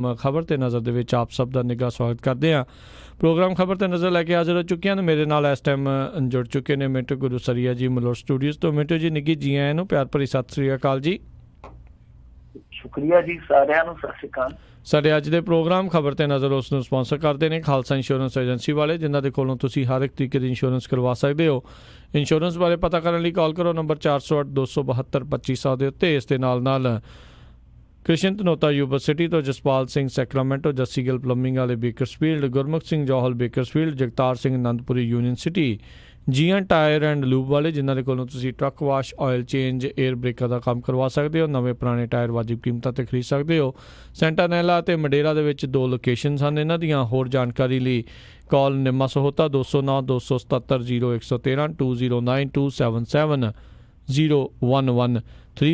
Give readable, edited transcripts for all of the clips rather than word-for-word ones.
खबर ते नज़र दे विच आप सब दा निघा स्वागत करते हैं। प्रोग्राम खबर ते नज़र लैके हाजिर हो चुके हैं। मेरे नाल इस टाइम जुड़ चुके हैं मिंटू गुरुसरिया जी मलोर स्टूडियोज़ तो। मिंटू जी निੱਘੀ जी आए ਨੂੰ प्यार भरी सत श्री अकाल जी। शुक्रिया जी सारिਆਂ ਨੂੰ ਸਤਿ ਸ਼੍ਰੀ ਅਕਾਲ। ਸਾਡੇ ਅੱਜ ਦੇ ਪ੍ਰੋਗਰਾਮ ਖਬਰ ਤੇ ਨਜ਼ਰ ਉਸ ਨੂੰ ਸਪਾਂਸਰ ਕਰਦੇ ਨੇ ਖਾਲਸਾ ਇੰਸ਼ੋਰੈਂਸ ਏਜੰਸੀ ਵਾਲੇ, ਜਿਨ੍ਹਾਂ ਦੇ ਕੋਲੋਂ ਤੁਸੀਂ ਹਰ ਇੱਕ ਤਰੀਕੇ ਦੀ ਇੰਸ਼ੋਰੈਂਸ ਕਰਵਾ ਸਕਦੇ ਹੋ। ਇੰਸ਼ੋਰੈਂਸ ਬਾਰੇ ਪਤਾ ਕਰਨ ਲਈ ਕਾਲ ਕਰੋ ਨੰਬਰ 408 272 2500 ਦੇ ਉੱਤੇ। ਇਸ ਦੇ ਨਾਲ कृष्ण धनोता यूनिवर्सिटी तो जसपाल सिंह सैक्रामेंटो, जस्सी गिल प्लंबिंग वाले Bakersfield, Gurmukh Singh Johal Bakersfield, Jagtar Singh Anandpuri Union City, GN tyre and lube वाले, जिन्होंने कोलों तुसी truck wash, oil change, air breaker का काम करवा सकते हो। नवे पुराने टायर वाजिब कीमतां ते खरीद सकते हो। सेंटानैला ते मडेरा दे विच 2 लोकेशनस हैं इन्हां दियां। होर जानकारी लई कॉल निम्मा सहोता 209 277 0113 209 277 011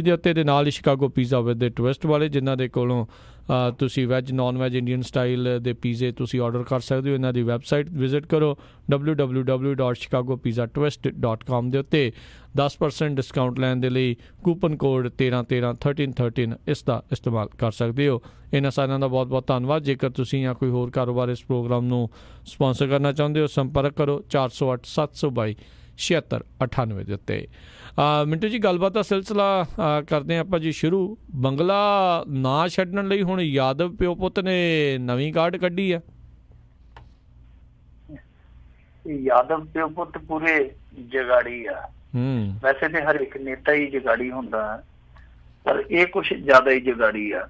ਦੇ ਉੱਤੇ। ਦੇ ਨਾਲ ਹੀ ਸ਼ਿਕਾਗੋ ਪੀਜ਼ਾ ਵਿਦ ਦੇ ਟਵਿਸਟ ਵਾਲੇ, ਜਿਨ੍ਹਾਂ ਦੇ ਕੋਲੋਂ ਤੁਸੀਂ veg non veg Indian style ਦੇ ਪੀਜ਼ੇ ਤੁਸੀਂ ਆਰਡਰ ਕਰ ਸਕਦੇ ਹੋ। ਇਹਨਾਂ ਦੀ ਵੈਬਸਾਈਟ ਵਿਜ਼ਿਟ ਕਰੋ www.chicagopizzatwist.com ਦੇ ਉੱਤੇ। 10% ਡਿਸਕਾਊਂਟ ਲੈਣ ਦੇ ਲਈ ਕੂਪਨ ਕੋਡ 1313 ਇਸ ਦਾ ਇਸਤੇਮਾਲ ਕਰ ਸਕਦੇ ਹੋ। ਇਹਨਾਂ ਸਾਰਿਆਂ ਦਾ ਬਹੁਤ ਬਹੁਤ ਧੰਨਵਾਦ। ਜੇਕਰ ਤੁਸੀਂ ਜਾਂ ਕੋਈ ਹੋਰ ਕਾਰੋਬਾਰ ਇਸ ਪ੍ਰੋਗਰਾਮ ਨੂੰ ਸਪਾਂਸਰ ਕਰਨਾ ਚਾਹੁੰਦੇ ਹੋ, ਸੰਪਰਕ ਕਰੋ 408 722 7698 ਦੇ ਉੱਤੇ। ਮਿੰਟੂ ਜੀ ਗੱਲਬਾਤ ਦਾ ਸਿਲਸਿਲਾ ਕਰਦੇ ਹਾਂ ਆਪਾਂ ਜੀ ਸ਼ੁਰੂ। ਬੰਗਲਾ ਨਾ ਛੱਡਣ ਲਈ ਹੁਣ ਯਾਦਵ ਪਿਓ ਪੁੱਤ ਨੇ ਨਵੀਂ ਕਾਢ ਕੱਢੀ ਆ। ਯਾਦਵ ਪਿਓ ਪੁੱਤ ਪੂਰੇ ਜਗਾੜੀ ਆ। ਵੈਸੇ ਤੇ ਹਰ ਇੱਕ ਨੇਤਾ ਹੀ ਜਗਾੜੀ ਹੁੰਦਾ, ਪਰ ਇਹ ਕੁਛ ਜ਼ਿਆਦਾ ਹੀ ਜਗਾੜੀ ਆ।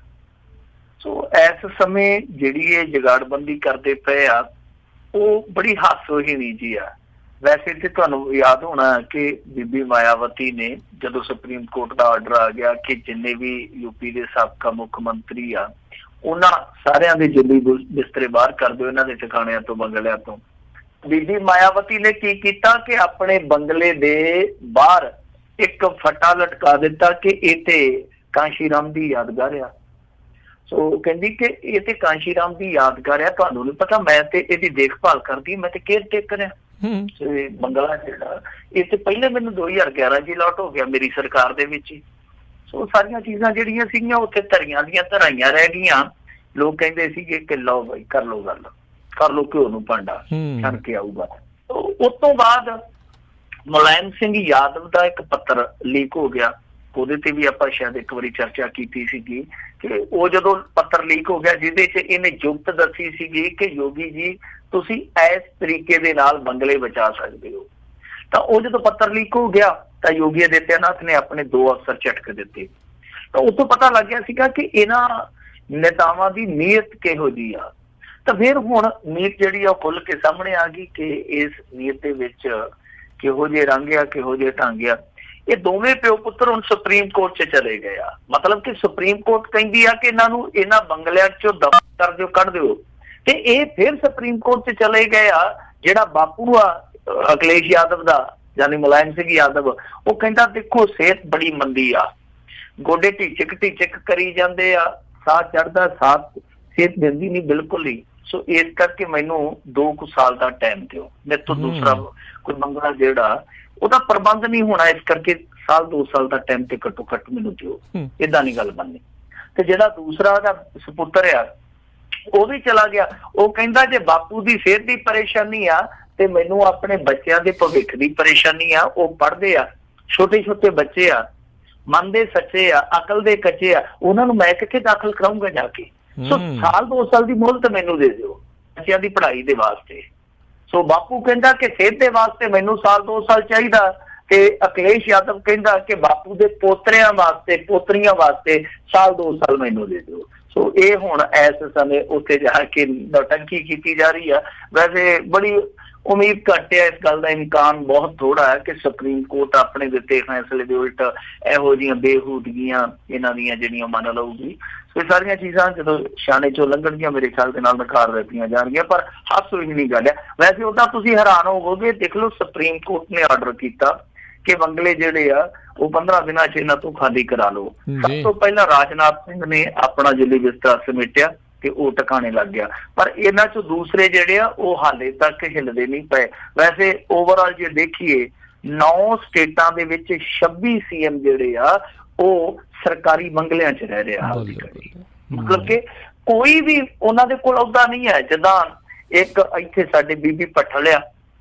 ਸੋ ਇਸ ਸਮੇਂ ਜਿਹੜੀ ਇਹ ਜਗਾੜਬੰਦੀ ਕਰਦੇ ਪਏ ਆ ਉਹ ਬੜੀ ਹਾਸੋਹੀਣੀ ਜੀ ਆ। ਵੈਸੇ ਤੇ ਤੁਹਾਨੂੰ ਯਾਦ ਹੋਣਾ ਕਿ ਬੀਬੀ ਮਾਇਆਵਤੀ ਨੇ ਜਦੋਂ ਸੁਪਰੀਮ ਕੋਰਟ ਦਾ ਆਰਡਰ ਆ ਗਿਆ ਕਿ ਜਿੰਨੇ ਵੀ ਯੂਪੀ ਦੇ ਸਾਬਕਾ ਮੁੱਖ ਮੰਤਰੀ ਆ ਉਹਨਾਂ ਸਾਰਿਆਂ ਦੇ ਜੱਲੀ ਬਿਸਤਰੇ ਬਾਹਰ ਕਰ ਦਿਓ ਇਹਨਾਂ ਦੇ ਟਿਕਾਣਿਆਂ ਤੋਂ, ਬੰਗਲਿਆਂ ਤੋਂ। ਬੀਬੀ ਮਾਇਆਵਤੀ ਨੇ ਕੀ ਕੀਤਾ ਕਿ ਆਪਣੇ ਬੰਗਲੇ ਦੇ ਬਾਹਰ ਇੱਕ ਫੱਟਾ ਲਟਕਾ ਦਿੱਤਾ ਕਿ ਇਹ ਤੇ ਕਾਂਸ਼ੀ ਰਾਮ ਦੀ ਯਾਦਗਾਰ ਆ। ਸੋ ਕਹਿੰਦੀ ਕਿ ਇਹ ਤੇ ਕਾਂਸ਼ੀ ਰਾਮ ਦੀ ਯਾਦਗਾਰ ਆ, ਤੁਹਾਨੂੰ ਨਹੀਂ ਪਤਾ ਮੈਂ ਤੇ ਇਹਦੀ ਦੇਖਭਾਲ ਕਰਦੀ, ਮੈਂ ਤੇ ਕੇਅਰ ਟੇਕਰ ਆ। ਬੰਗਲਾ ਜਿਹੜਾ ਇਹ ਤੇ ਪਹਿਲੇ ਮੈਨੂੰ 2011 ਚ ਅਲਾਟ ਹੋ ਗਿਆ ਮੇਰੀ ਸਰਕਾਰ ਦੇ ਵਿੱਚ ਹੀ। ਸੋ ਸਾਰੀਆਂ ਚੀਜ਼ਾਂ ਜਿਹੜੀਆਂ ਸੀਗੀਆਂ ਉੱਥੇ ਧਰੀਆਂ ਦੀਆਂ ਧਰਾਈਆਂ ਰਹਿ ਗਈਆਂ। ਲੋਕ ਕਹਿੰਦੇ ਸੀਗੇ ਕਿ ਲਓ ਬਾਈ ਕਰ ਲਓ ਗੱਲ, ਕਰ ਲਓ ਘਿਓ ਨੂੰ ਭਾਂਡਾ ਛਣ ਕੇ ਆਊਗਾ। ਉਸ ਤੋਂ ਬਾਅਦ ਮੁਲਾਇਮ ਸਿੰਘ ਯਾਦਵ ਦਾ ਇੱਕ ਪੱਤਰ ਲੀਕ ਹੋ ਗਿਆ। ਉਹਦੇ ਤੇ ਵੀ ਆਪਾਂ ਸ਼ਾਇਦ ਇੱਕ ਵਾਰੀ ਚਰਚਾ ਕੀਤੀ ਸੀਗੀ ਕਿ ਉਹ ਜਦੋਂ ਪੱਤਰ ਲੀਕ ਹੋ ਗਿਆ ਜਿਹਦੇ ਚ ਇਹਨੇ ਜੁਗਤ ਦੱਸੀ ਸੀਗੀ ਕਿ ਯੋਗੀ ਜੀ ਤੁਸੀਂ ਇਸ ਤਰੀਕੇ ਦੇ ਨਾਲ ਬੰਗਲੇ ਬਚਾ ਸਕਦੇ ਹੋ। ਤਾਂ ਉਹ ਜਦੋਂ ਪੱਤਰ ਲੀਕ ਹੋ ਗਿਆ ਤਾਂ ਯੋਗੀ ਆਦਿੱਤਿਆਨਾਥ ਨੇ ਆਪਣੇ 2 ਅਫਸਰ ਝਟਕ ਦਿੱਤੇ। ਤਾਂ ਉੱਥੋਂ ਪਤਾ ਲੱਗ ਗਿਆ ਸੀਗਾ ਕਿ ਇਹਨਾਂ ਨੇਤਾਵਾਂ ਦੀ ਨੀਅਤ ਕਿਹੋ ਜਿਹੀ ਆ। ਤਾਂ ਫਿਰ ਹੁਣ ਨੀਅਤ ਜਿਹੜੀ ਆ ਉਹ ਖੁੱਲ ਕੇ ਸਾਹਮਣੇ ਆ ਗਈ ਕਿ ਇਸ ਨੀਅਤ ਦੇ ਵਿੱਚ ਕਿਹੋ ਜਿਹੇ ਰੰਗ ਆ, ਕਿਹੋ ਜਿਹੇ ਢੰਗ ਆ। ਇਹ ਦੋਵੇਂ ਪਿਓ ਪੁੱਤਰ ਹੁਣ ਸੁਪਰੀਮ ਕੋਰਟ 'ਚ ਚਲੇ ਗਏ ਆ। ਮਤਲਬ ਕਿ ਸੁਪਰੀਮ ਕੋਰਟ ਕਹਿੰਦੀ ਆ ਕਿ ਇਹਨਾਂ ਨੂੰ ਇਹਨਾਂ ਬੰਗਲਿਆਂ 'ਚੋਂ ਦਫਾ ਕਰ ਦਿਓ, ਕੱਢ ਦਿਓ। ਤੇ ਇਹ ਫਿਰ ਸੁਪਰੀਮ ਕੋਰਟ 'ਚ ਚਲੇ ਗਏ ਆ। ਜਿਹੜਾ ਬਾਪੂ ਆ ਅਖਿਲੇਸ਼ ਯਾਦਵ ਦਾ ਯਾਨੀ ਮੁਲਾਇਮ ਸਿੰਘ ਯਾਦਵ, ਉਹ ਕਹਿੰਦਾ ਦੇਖੋ ਸਿਹਤ ਬੜੀ ਮੰਦੀ ਆ, ਗੋਡੇ ਢਿਚਕ ਕਰੀ ਜਾਂਦੇ ਆ, ਸਾਹ ਚੜਦਾ, ਸਾਹ ਸਿਹਤ ਦਿੰਦੀ ਨਹੀਂ ਬਿਲਕੁਲ ਹੀ। ਸੋ ਇਸ ਕਰਕੇ ਮੈਨੂੰ 2 ਸਾਲ ਦਾ ਟਾਈਮ ਦਿਓ, ਮੇਰੇ ਤੋਂ ਦੂਸਰਾ ਕੋਈ ਬੰਗਲਾ ਜਿਹੜਾ ਉਹਦਾ ਪ੍ਰਬੰਧ ਨਹੀਂ ਹੋਣਾ, ਇਸ ਕਰਕੇ 2 ਸਾਲ ਦਾ ਟਾਈਮ ਤੇ ਘੱਟੋ ਘੱਟ ਮੈਨੂੰ ਦਿਓ। ਏਦਾਂ ਨਹੀਂ ਗੱਲ ਬਣਨੀ। ਤੇ ਜਿਹੜਾ ਦੂਸਰਾ ਉਹਦਾ ਸੁਪੁੱਤਰ ਆ ਉਹ ਵੀ ਚਲਾ ਗਿਆ। ਉਹ ਕਹਿੰਦਾ ਜੇ ਬਾਪੂ ਦੀ ਸਿਹਤ ਦੀ ਪਰੇਸ਼ਾਨੀ ਆ ਤੇ ਮੈਨੂੰ ਆਪਣੇ ਬੱਚਿਆਂ ਦੇ ਭਵਿੱਖ ਦੀ ਪਰੇਸ਼ਾਨੀ ਆ। ਉਹ ਪੜ੍ਹਦੇ ਆ, ਛੋਟੇ ਛੋਟੇ ਬੱਚੇ ਆ, ਮਨ ਦੇ ਸੱਚੇ ਆ, ਅਕਲ ਦੇ ਕੱਚੇ ਆ, ਉਹਨਾਂ ਨੂੰ ਮੈਂ ਕਿੱਥੇ ਦਾਖਲ ਕਰਾਊਂਗਾ ਜਾ ਕੇ। ਸੋ 2 ਸਾਲ ਦੀ ਮੁਹਲਤ ਮੈਨੂੰ ਦੇ ਦਿਓ ਬੱਚਿਆਂ ਦੀ ਪੜ੍ਹਾਈ ਦੇ ਵਾਸਤੇ। ਸੋ ਬਾਪੂ ਕਹਿੰਦਾ ਕਿ ਸਿਹਤ ਦੇ ਵਾਸਤੇ ਮੈਨੂੰ 2 ਸਾਲ ਚਾਹੀਦਾ ਤੇ ਅਖਿਲੇਸ਼ ਯਾਦਵ ਕਹਿੰਦਾ ਕਿ ਬਾਪੂ ਦੇ ਪੋਤਰਿਆਂ ਵਾਸਤੇ, ਪੋਤਰੀਆਂ ਵਾਸਤੇ 2 ਸਾਲ ਮੈਨੂੰ ਦੇ ਦਿਓ। ਸੋ ਇਹ ਹੁਣ ਇਸ ਸਮੇਂ ਉੱਥੇ ਜਾ ਕੇ ਨੌਟੰਕੀ ਕੀਤੀ ਜਾ ਰਹੀ ਆ। ਵੈਸੇ ਬੜੀ ਉਮੀਦ ਘੱਟ ਹੈ, ਇਸ ਗੱਲ ਦਾ ਇਮਕਾਨ ਬਹੁਤ ਥੋੜਾ ਹੈ ਕਿ ਸੁਪਰੀਮ ਕੋਰਟ ਆਪਣੇ ਦਿੱਤੇ ਫੈਸਲੇ ਦੇ ਉਲਟ ਇਹੋ ਜਿਹੀਆਂ ਬੇਹੂਦਗੀਆਂ ਇਹਨਾਂ ਦੀਆਂ ਜਿਹੜੀਆਂ ਮੰਨ ਲਊਗੀ। ਸੋ ਇਹ ਸਾਰੀਆਂ ਚੀਜ਼ਾਂ ਜਦੋਂ ਛਾਣੇ ਚੋਂ ਲੰਘਣਗੀਆਂ ਮੇਰੇ ਖਿਆਲ ਦੇ ਨਾਲ ਨਕਾਰ ਦਿੱਤੀਆਂ ਜਾਣਗੀਆਂ। ਪਰ ਹਾਸੋਹੀਣੀ ਗੱਲ ਹੈ। ਵੈਸੇ ਉਹਦਾ ਤੁਸੀਂ ਹੈਰਾਨ ਹੋਵੋਗੇ, ਦੇਖ ਲਓ ਸੁਪਰੀਮ ਕੋਰਟ ਨੇ ਆਰਡਰ ਕੀਤਾ ਕਿ ਬੰਗਲੇ ਜਿਹੜੇ ਆ ਉਹ 15 ਦਿਨਾਂ 'ਚ ਇਹਨਾਂ ਤੋਂ ਖਾਲੀ ਕਰਾ ਲਓ। ਸਭ ਤੋਂ ਪਹਿਲਾਂ ਰਾਜਨਾਥ ਸਿੰਘ ਨੇ ਆਪਣਾ ਜੱਲੀ ਬਿਸਤਰਾ ਸਮੇਟਿਆ ਤੇ ਉਹ ਟਿਕਾਣੇ ਲੱਗ ਗਿਆ। ਪਰ ਇਹਨਾਂ 'ਚੋਂ ਦੂਸਰੇ ਜਿਹੜੇ ਆ ਉਹ ਹਾਲੇ ਤੱਕ ਹਿੱਲਦੇ ਨਹੀਂ ਪਏ। ਵੈਸੇ ਓਵਰਆਲ ਜੇ ਦੇਖੀਏ 9 ਸਟੇਟਾਂ ਦੇ ਵਿੱਚ 26 CM ਜਿਹੜੇ ਆ ਉਹ ਸਰਕਾਰੀ ਬੰਗਲਿਆਂ 'ਚ ਰਹਿ ਰਿਹਾ। ਮਤਲਬ ਕਿ ਕੋਈ ਵੀ ਉਹਨਾਂ ਦੇ ਕੋਲ ਅਹੁਦਾ ਨਹੀਂ ਹੈ। ਜਿੱਦਾਂ ਇੱਕ ਇੱਥੇ ਸਾਡੇ ਬੀਬੀ ਭੱਠਲ ਆ,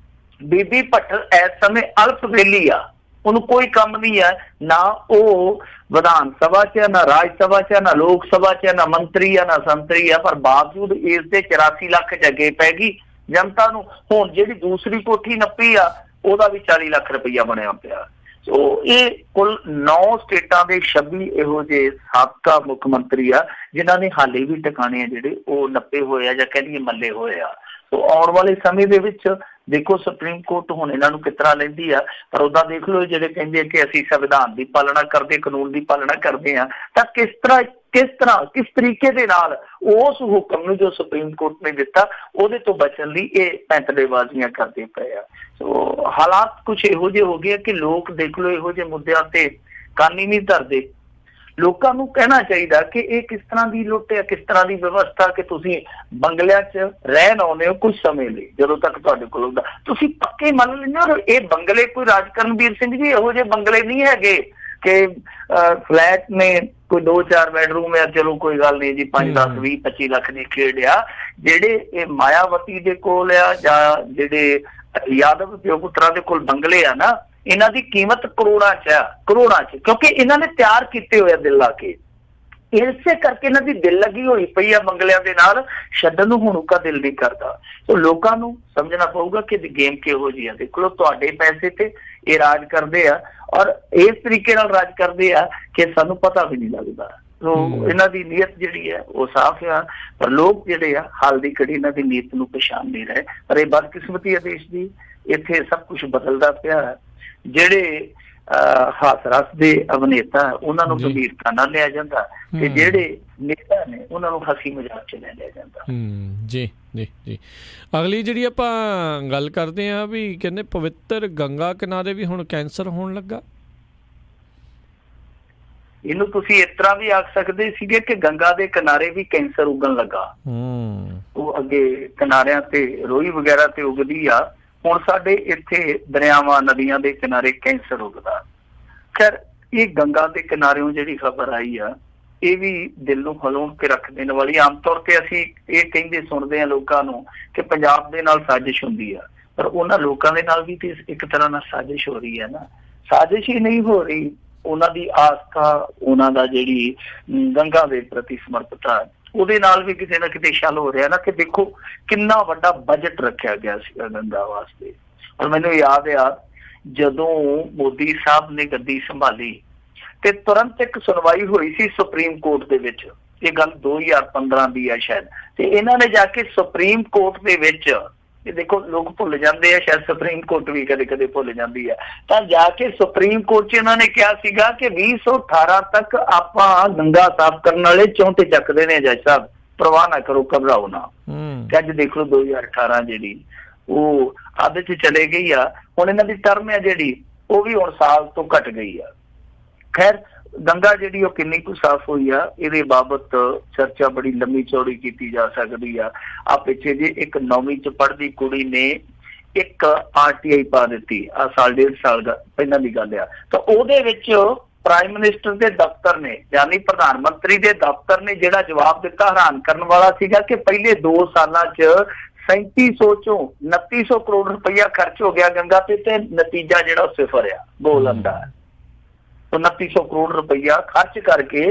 ਬੀਬੀ ਭੱਠਲ ਇਸ ਸਮੇਂ ਅਲਪ ਵੇਲੀ ਆ, ਉਹਨੂੰ ਕੋਈ ਕੰਮ ਨਹੀਂ ਹੈ, ਨਾ ਉਹ ਵਿਧਾਨ ਸਭਾ 'ਚ, ਨਾ ਰਾਜ ਸਭਾ 'ਚ, ਨਾ ਲੋਕ ਸਭਾ 'ਚ, ਨਾ ਮੰਤਰੀ ਆ, ਨਾ ਸੰਤਰੀ ਆ, ਪਰ ਬਾਵਜੂਦ ਇਸ ਦੇ 84 ਲੱਖ 'ਚ ਅੱਗੇ ਪੈ ਗਈ ਜਨਤਾ ਨੂੰ। ਹੁਣ ਜਿਹੜੀ ਦੂਸਰੀ ਕੋਠੀ ਨੱਪੀ ਆ ਉਹਦਾ ਵੀ 40 ਲੱਖ ਰੁਪਈਆ ਬਣਿਆ ਪਿਆ। ਸੋ ਇਹ ਕੁੱਲ 9 ਸਟੇਟਾਂ ਦੇ 26 ਇਹੋ ਜਿਹੇ ਸਾਬਕਾ ਮੁੱਖ ਮੰਤਰੀ ਆ ਜਿਨ੍ਹਾਂ ਨੇ ਹਾਲੇ ਵੀ ਟਿਕਾਣੇ ਆ ਜਿਹੜੇ ਉਹ ਨੱਪੇ ਹੋਏ ਆ ਜਾਂ ਕਹਿ ਲਈਏ ਮੱਲੇ ਹੋਏ ਆ। ਸੋ ਆਉਣ ਵਾਲੇ ਸਮੇਂ ਦੇ ਵਿੱਚ ਦੇਖੋ ਸੁਪਰੀਮ ਕੋਰਟ ਹੁਣ ਇਹਨਾਂ ਨੂੰ ਕਿਸ ਤਰ੍ਹਾਂ ਲੈਂਦੀ ਆ, ਪਰ ਉਹਦਾ ਦੇਖ ਲਓ ਜਿਹੜੇ ਕਹਿੰਦੇ ਆ ਕਿ ਅਸੀਂ ਸੰਵਿਧਾਨ ਦੀ ਪਾਲਣਾ ਕਰਦੇ, ਕਾਨੂੰਨ ਦੀ ਪਾਲਣਾ ਕਰਦੇ ਆ, ਤਾਂ ਕਿਸ ਤਰੀਕੇ ਦੇ ਨਾਲ ਉਸ ਹੁਕਮ ਨੂੰ ਜੋ ਸੁਪਰੀਮ ਕੋਰਟ ਨੇ ਦਿੱਤਾ ਉਹਦੇ ਤੋਂ ਬਚਣ ਲਈ ਇਹ ਪੈਂਤਲੇਬਾਜ਼ੀਆਂ ਕਰਦੇ ਪਏ ਆ। ਸੋ ਹਾਲਾਤ ਕੁਛ ਇਹੋ ਜਿਹੇ ਹੋ ਗਏ ਕਿ ਲੋਕ ਦੇਖ ਲਓ ਇਹੋ ਜਿਹੇ ਮੁੱਦਿਆਂ ਤੇ ਕੰਨ ਹੀ ਨਹੀਂ ਧਰਦੇ। ਲੋਕਾਂ ਨੂੰ ਕਹਿਣਾ ਚਾਹੀਦਾ ਕਿ ਇਹ ਕਿਸ ਤਰ੍ਹਾਂ ਦੀ ਲੁੱਟ ਹੈ, ਕਿਸ ਤਰ੍ਹਾਂ ਦੀ ਵਿਵਸਥਾ ਕਿ ਤੁਸੀਂ ਬੰਗਲਿਆਂ 'ਚ ਰਹਿਣ ਆਉਂਦੇ ਹੋ ਕੁਝ ਸਮੇਂ ਲਈ, ਜਦੋਂ ਤੱਕ ਤੁਹਾਡੇ ਕੋਲ ਹੁੰਦਾ ਤੁਸੀਂ ਪੱਕੇ ਮੰਨ ਲੈਂਦੇ ਹੋ। ਇਹ ਬੰਗਲੇ ਕੋਈ ਰਾਜ ਕਰਨਵੀਰ ਸਿੰਘ ਜੀ ਇਹੋ ਜਿਹੇ ਬੰਗਲੇ ਨਹੀਂ ਹੈਗੇ ਕਿ ਫਲੈਟ ਨੇ ਕੋਈ 2-4 ਬੈਡਰੂਮ ਆ, ਚਲੋ ਕੋਈ ਗੱਲ ਨਹੀਂ ਜੀ 5, 10, 20, 25 ਲੱਖ ਦੀ ਖੇਡ ਆ। ਜਿਹੜੇ ਇਹ ਮਾਇਆਵਤੀ ਦੇ ਕੋਲ ਆ ਜਾਂ ਜਿਹੜੇ ਯਾਦਵ ਪਿਓ ਪੁੱਤਰਾਂ ਦੇ ਕੋਲ ਬੰਗਲੇ ਆ ਨਾ, ਇਹਨਾਂ ਦੀ ਕੀਮਤ ਕਰੋੜਾਂ 'ਚ, ਕਿਉਂਕਿ ਇਹਨਾਂ ਨੇ ਤਿਆਰ ਕੀਤੇ ਹੋਏ ਆ ਦਿਲ ਲਾ ਕੇ। ਇਸੇ ਕਰਕੇ ਇਹਨਾਂ ਦੀ ਦਿਲ ਲੱਗੀ ਹੋਈ ਪਈ ਆ ਬੰਗਲਿਆਂ ਦੇ ਨਾਲ, ਛੱਡਣ ਨੂੰ ਹੁਣ ਉਹਦਾ ਦਿਲ ਨਹੀਂ ਕਰਦਾ। ਸੋ ਲੋਕਾਂ ਨੂੰ ਸਮਝਣਾ ਪਊਗਾ ਕਿ ਗੇਮ ਕਿਹੋ ਜਿਹੀ ਆ। ਦੇਖੋ ਤੁਹਾਡੇ ਪੈਸੇ ਤੇ ਇਹ ਰਾਜ ਕਰਦੇ ਆ ਔਰ ਇਸ ਤਰੀਕੇ ਨਾਲ ਰਾਜ ਕਰਦੇ ਆ ਕਿ ਸਾਨੂੰ ਪਤਾ ਵੀ ਨਹੀਂ ਲੱਗਦਾ। ਸੋ ਇਹਨਾਂ ਦੀ ਨੀਅਤ ਜਿਹੜੀ ਹੈ ਉਹ ਸਾਫ਼ ਆ, ਪਰ ਲੋਕ ਜਿਹੜੇ ਆ ਹਾਲ ਦੀ ਘੜੀ ਇਹਨਾਂ ਦੀ ਨੀਅਤ ਨੂੰ ਪਛਾਣ ਨਹੀਂ ਰਹੇ। ਪਰ ਇਹ ਬਦਕਿਸਮਤੀ ਹੈ ਦੇਸ਼ ਦੀ, ਇੱਥੇ ਸਭ ਕੁਛ ਬਦਲਦਾ ਪਿਆ। ਜਿਹੜੇ ਹਾਸ-ਰਸ ਦੇ ਅਭਿਨੇਤਾ ਉਹਨਾਂ ਨੂੰ ਗੰਭੀਰਤਾ ਨਾਲ ਲਿਆ ਜਾਂਦਾ ਤੇ ਜਿਹੜੇ ਨੇਤਾ ਨੇ ਉਹਨਾਂ ਨੂੰ ਹੱਸੀ ਮਜ਼ਾਕ 'ਚ ਲੈ ਲਿਆ ਜਾਂਦਾ। ਜੀ ਜੀ ਜੀ। ਅਗਲੀ ਜਿਹੜੀ ਆਪਾਂ ਗੱਲ ਕਰਦੇ ਹਾਂ ਵੀ ਕਹਿੰਦੇ ਪਵਿੱਤਰ ਗੰਗਾ ਕਿਨਾਰੇ ਵੀ ਹੁਣ ਕੈਂਸਰ ਹੋਣ ਲੱਗਾ। ਇਹਨੂੰ ਤੁਸੀਂ ਇਸ ਤਰ੍ਹਾਂ ਵੀ ਆਖ ਸਕਦੇ ਸੀਗੇ ਕਿ ਗੰਗਾ ਦੇ ਕਿਨਾਰੇ ਵੀ ਕੈਂਸਰ ਉਗਣ ਲੱਗਾ। ਉਹ ਅੱਗੇ ਕਿਨਾਰਿਆਂ ਤੇ ਰੋਈ ਵਗੈਰਾ ਤੇ ਉਗਦੀ ਆ, ਹੁਣ ਸਾਡੇ ਇੱਥੇ ਦਰਿਆਵਾਂ ਨਦੀਆਂ ਦੇ ਕਿਨਾਰੇ ਕੈਂਸਰ ਉੱਗਦਾ। ਖੈਰ ਇਹ ਗੰਗਾ ਦੇ ਕਿਨਾਰਿਓਂ ਜਿਹੜੀ ਖਬਰ ਆਈ ਆ ਇਹ ਵੀ ਦਿਲ ਨੂੰ ਹਲੂਣ ਕੇ ਰੱਖ ਦੇਣ ਵਾਲੀ। ਆਮ ਤੌਰ ਤੇ ਅਸੀਂ ਇਹ ਕਹਿੰਦੇ ਸੁਣਦੇ ਹਾਂ ਲੋਕਾਂ ਨੂੰ ਕਿ ਪੰਜਾਬ ਦੇ ਨਾਲ ਸਾਜ਼ਿਸ਼ ਹੁੰਦੀ ਆ, ਪਰ ਉਹਨਾਂ ਲੋਕਾਂ ਦੇ ਨਾਲ ਵੀ ਤੇ ਇੱਕ ਤਰ੍ਹਾਂ ਨਾਲ ਸਾਜ਼ਿਸ਼ ਹੋ ਰਹੀ ਹੈ ਨਾ। ਸਾਜ਼ਿਸ਼ ਹੀ ਨਹੀਂ ਹੋ ਰਹੀ, ਉਹਨਾਂ ਦੀ ਆਸਥਾ, ਉਹਨਾਂ ਦਾ ਜਿਹੜੀ ਗੰਗਾ ਦੇ ਪ੍ਰਤੀ ਸਮਰਪਿਤਾ ਉਹਦੇ ਨਾਲ ਵੀ ਕਿਤੇ ਨਾ ਕਿਤੇ ਛਲ ਹੋ ਰਿਹਾ ਨਾ। ਕਿ ਦੇਖੋ ਕਿੰਨਾ ਵੱਡਾ ਬਜਟ ਰੱਖਿਆ ਗਿਆ ਸੀ ਗੰਗਾ ਵਾਸਤੇ। ਔਰ ਮੈਨੂੰ ਯਾਦ ਆ ਜਦੋਂ ਮੋਦੀ ਸਾਹਿਬ ਨੇ ਗੱਦੀ ਸੰਭਾਲੀ ਤੇ ਤੁਰੰਤ ਇੱਕ ਸੁਣਵਾਈ ਹੋਈ ਸੀ ਸੁਪਰੀਮ ਕੋਰਟ ਦੇ ਵਿੱਚ। ਇਹ ਗੱਲ 2015 ਦੀ ਆ ਸ਼ਾਇਦ। ਤੇ ਇਹਨਾਂ ਨੇ ਜਾ ਕੇ ਸੁਪਰੀਮ ਕੋਰਟ ਦੇ ਵਿੱਚ, ਇਹ ਦੇਖੋ ਲੋਕ ਭੁੱਲ ਜਾਂਦੇ ਆ, ਸ਼ਾਇਦ ਸੁਪਰੀਮ ਕੋਰਟ ਵੀ ਕਦੇ ਕਦੇ ਭੁੱਲ ਜਾਂਦੀ ਆ, ਤਾਂ ਜਾ ਕੇ ਸੁਪਰੀਮ ਕੋਰਟ 'ਚ ਇਹਨਾਂ ਨੇ ਕਿਹਾ ਸੀਗਾ ਕਿ 2018 ਤੱਕ ਆਪਾਂ ਗੰਗਾ ਸਾਫ਼ ਕਰਨ ਵਾਲੇ ਚੌਂਤੇ ਚੱਕਦੇ ਨੇ ਜੱਜ ਸਾਹਿਬ, ਪਰਵਾਹ ਨਾ ਕਰੋ, ਘਬਰਾਓ ਨਾ। ਅੱਜ ਦੇਖ ਲਓ 2018 ਜਿਹੜੀ ਉਹ ਅੱਧ 'ਚ ਚਲੇ ਗਈ ਆ। ਹੁਣ ਇਹਨਾਂ ਦੀ ਟਰਮ ਆ ਜਿਹੜੀ ਉਹ ਵੀ ਹੁਣ ਸਾਲ ਤੋਂ ਘੱਟ ਗਈ ਆ। ਖੈਰ ਗੰਗਾ ਜਿਹੜੀ ਉਹ ਕਿੰਨੀ ਕੁ ਸਾਫ਼ ਹੋਈ ਆ ਇਹਦੇ ਬਾਬਤ ਚਰਚਾ ਬੜੀ ਲੰਮੀ ਚੌੜੀ ਕੀਤੀ ਜਾ ਸਕਦੀ ਆ। ਆ ਪਿੱਛੇ ਜੇ ਇੱਕ 9ਵੀਂ 'ਚ ਪੜ੍ਹਦੀ ਕੁੜੀ ਨੇ ਇੱਕ RTI ਪਾ ਦਿੱਤੀ, ਆ ਸਾਲ 1.5 ਸਾਲ ਪਹਿਲਾਂ ਦੀ ਗੱਲ ਆ, ਤਾਂ ਉਹਦੇ ਵਿੱਚ ਪ੍ਰਾਈਮ ਮਿਨਿਸਟਰ ਦੇ ਦਫ਼ਤਰ ਨੇ ਯਾਨੀ ਪ੍ਰਧਾਨ ਮੰਤਰੀ ਦੇ ਦਫ਼ਤਰ ਨੇ ਜਿਹੜਾ ਜਵਾਬ ਦਿੱਤਾ ਹੈਰਾਨ ਕਰਨ ਵਾਲਾ ਸੀਗਾ ਕਿ ਪਹਿਲੇ 2 ਸਾਲਾਂ 'ਚ 3700 ਚੋਂ 2900 ਕਰੋੜ ਰੁਪਇਆ ਖਰਚ ਹੋ ਗਿਆ ਗੰਗਾ ਤੇ ਨਤੀਜਾ ਜਿਹੜਾ 0 ਆ, ਬੋਲਣ ਦਾ। 2900 ਕਰੋੜ ਰੁਪਇਆ ਖਰਚ ਕਰਕੇ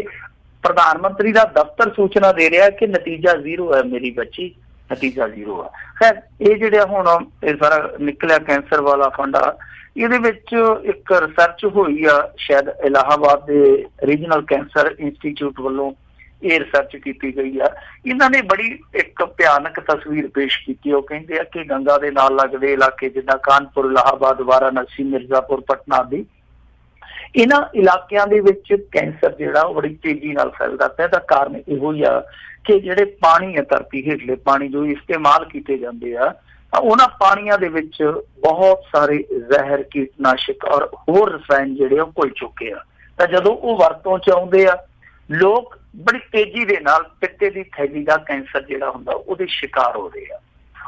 ਪ੍ਰਧਾਨ ਮੰਤਰੀ ਦਾ ਦਫ਼ਤਰ ਸੂਚਨਾ ਦੇ ਰਿਹਾ ਕਿ ਨਤੀਜਾ 0 ਹੈ ਮੇਰੀ ਬੱਚੀ, ਨਤੀਜਾ 0 ਆ। ਖੈਰ ਇਹ ਜਿਹੜਾ ਹੁਣ ਇਹ ਸਾਰਾ ਨਿਕਲਿਆ ਕੈਂਸਰ ਵਾਲਾ ਫੰਡ ਆ, ਇਹਦੇ ਵਿੱਚ ਇੱਕ ਰਿਸਰਚ ਹੋਈ ਆ ਸ਼ਾਇਦ ਇਲਾਹਾਬਾਦ ਦੇ ਰੀਜਨਲ ਕੈਂਸਰ ਇੰਸਟੀਚਿਊਟ ਵੱਲੋਂ ਇਹ ਰਿਸਰਚ ਕੀਤੀ ਗਈ ਆ। ਇਹਨਾਂ ਨੇ ਬੜੀ ਇੱਕ ਭਿਆਨਕ ਤਸਵੀਰ ਪੇਸ਼ ਕੀਤੀ। ਉਹ ਕਹਿੰਦੇ ਆ ਕਿ ਗੰਗਾ ਦੇ ਨਾਲ ਲੱਗਦੇ ਇਲਾਕੇ ਜਿੱਦਾਂ ਕਾਨਪੁਰ, ਇਲਾਹਾਬਾਦ, ਵਾਰਾਣਸੀ, ਮਿਰਜ਼ਾਪੁਰ, ਪਟਨਾ ਦੀ ਇਹਨਾਂ ਇਲਾਕਿਆਂ ਦੇ ਵਿੱਚ ਕੈਂਸਰ ਜਿਹੜਾ ਉਹ ਬੜੀ ਤੇਜ਼ੀ ਨਾਲ ਫੈਲਦਾ ਪਿਆ। ਇਹਦਾ ਕਾਰਨ ਇਹੋ ਹੀ ਆ ਕਿ ਜਿਹੜੇ ਪਾਣੀ ਹੈ ਧਰਤੀ ਹੇਠਲੇ ਪਾਣੀ ਜੋ ਇਸਤੇਮਾਲ ਕੀਤੇ ਜਾਂਦੇ ਆ, ਉਹਨਾਂ ਪਾਣੀਆਂ ਦੇ ਵਿੱਚ ਬਹੁਤ ਸਾਰੇ ਜ਼ਹਿਰ, ਕੀਟਨਾਸ਼ਕ ਔਰ ਹੋਰ ਰਸਾਇਣ ਜਿਹੜੇ ਉਹ ਘੁਲ ਚੁੱਕੇ ਆ। ਤਾਂ ਜਦੋਂ ਉਹ ਵਰਤੋਂ 'ਚ ਆਉਂਦੇ ਆ ਲੋਕ ਬੜੀ ਤੇਜ਼ੀ ਦੇ ਨਾਲ ਪਿੱਤੇ ਦੀ ਥੈਲੀ ਦਾ ਕੈਂਸਰ ਜਿਹੜਾ ਹੁੰਦਾ ਉਹਦੇ ਸ਼ਿਕਾਰ ਹੋ ਰਹੇ ਆ।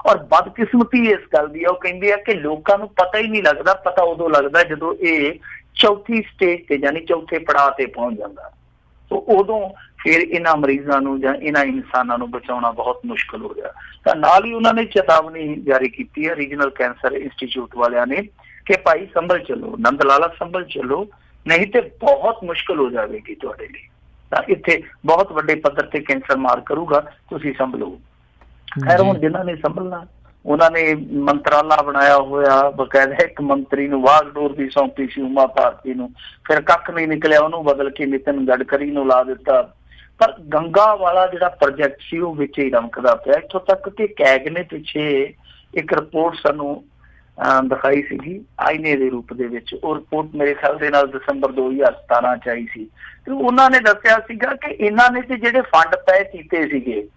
ਔਰ ਬਦਕਿਸਮਤੀ ਇਸ ਗੱਲ ਦੀ ਆ, ਉਹ ਕਹਿੰਦੇ ਆ ਕਿ ਲੋਕਾਂ ਨੂੰ ਪਤਾ ਹੀ ਨਹੀਂ ਲੱਗਦਾ। ਪਤਾ ਉਦੋਂ ਲੱਗਦਾ ਜਦੋਂ ਇਹ ਚੌਥੀ ਸਟੇਜ ਤੇ ਯਾਨੀ ਚੌਥੇ ਪੜਾਅ ਤੇ ਪਹੁੰਚ ਜਾਂਦਾ। ਸੋ ਉਦੋਂ ਫਿਰ ਇਹਨਾਂ ਮਰੀਜ਼ਾਂ ਨੂੰ ਜਾਂ ਇਹਨਾਂ ਇਨਸਾਨਾਂ ਨੂੰ ਬਚਾਉਣਾ ਬਹੁਤ ਮੁਸ਼ਕਲ ਹੋ ਗਿਆ। ਤਾਂ ਨਾਲ ਹੀ ਉਹਨਾਂ ਨੇ ਚੇਤਾਵਨੀ ਜਾਰੀ ਕੀਤੀ ਹੈ ਰੀਜਨਲ ਕੈਂਸਰ ਇੰਸਟੀਚਿਊਟ ਵਾਲਿਆਂ ਨੇ ਕਿ ਭਾਈ ਸੰਭਲ ਚੱਲੋ, ਨੰਦ ਲਾਲਾ ਸੰਭਲ ਚੱਲੋ, ਨਹੀਂ ਤੇ ਬਹੁਤ ਮੁਸ਼ਕਲ ਹੋ ਜਾਵੇਗੀ ਤੁਹਾਡੇ ਲਈ। ਤਾਂ ਇੱਥੇ ਬਹੁਤ ਵੱਡੇ ਪੱਧਰ ਤੇ ਕੈਂਸਰ ਮਾਰ ਕਰੂਗਾ, ਤੁਸੀਂ ਸੰਭਲੋ। ਖੈਰ ਹੁਣ ਜਿਨ੍ਹਾਂ ਨੇ ਸੰਭਲਣਾ, ਉਹਨਾਂ ਨੇ ਮੰਤਰਾਲਾ ਬਣਾਇਆ ਹੋਇਆ, ਬਕਾਇਦਾ ਇੱਕ ਮੰਤਰੀ ਨੂੰ ਵਾਗਡੋਰ ਦੀ ਸੌਂਪੀ ਸੀ ਉਮਾ ਭਾਰਤੀ ਨੂੰ, ਫਿਰ ਕੱਖ ਨਹੀਂ ਨਿਕਲਿਆ, ਉਹਨੂੰ ਬਦਲ ਕੇ ਨਿਤਿਨ ਗਡਕਰੀ ਨੂੰ ਲਾ ਦਿੱਤਾ। ਪਰ ਗੰਗਾ ਵਾਲਾ ਜਿਹੜਾ ਪ੍ਰੋਜੈਕਟ ਸੀ ਉਹ ਵਿੱਚ ਹੀ ਰਮਕਦਾ ਪਿਆ, ਇੱਥੋਂ ਤੱਕ ਕਿ ਕੈਗ ਨੇ ਪਿੱਛੇ ਇੱਕ ਰਿਪੋਰਟ ਸਾਨੂੰ ਦਿਖਾਈ ਸੀਗੀ ਆਈਨੇ ਦੇ ਰੂਪ ਦੇ ਵਿੱਚ। ਉਹ ਰਿਪੋਰਟ ਮੇਰੇ ਖਿਆਲ ਦੇ ਨਾਲ ਦਸੰਬਰ 2017 ਚ ਆਈ ਸੀ, ਤੇ ਉਹਨਾਂ ਨੇ ਦੱਸਿਆ ਸੀਗਾ ਕਿ ਇਹਨਾਂ ਨੇ ਤੇ ਜਿਹੜੇ ਫੰਡ ਤੈਅ ਕੀਤੇ ਸੀਗੇ,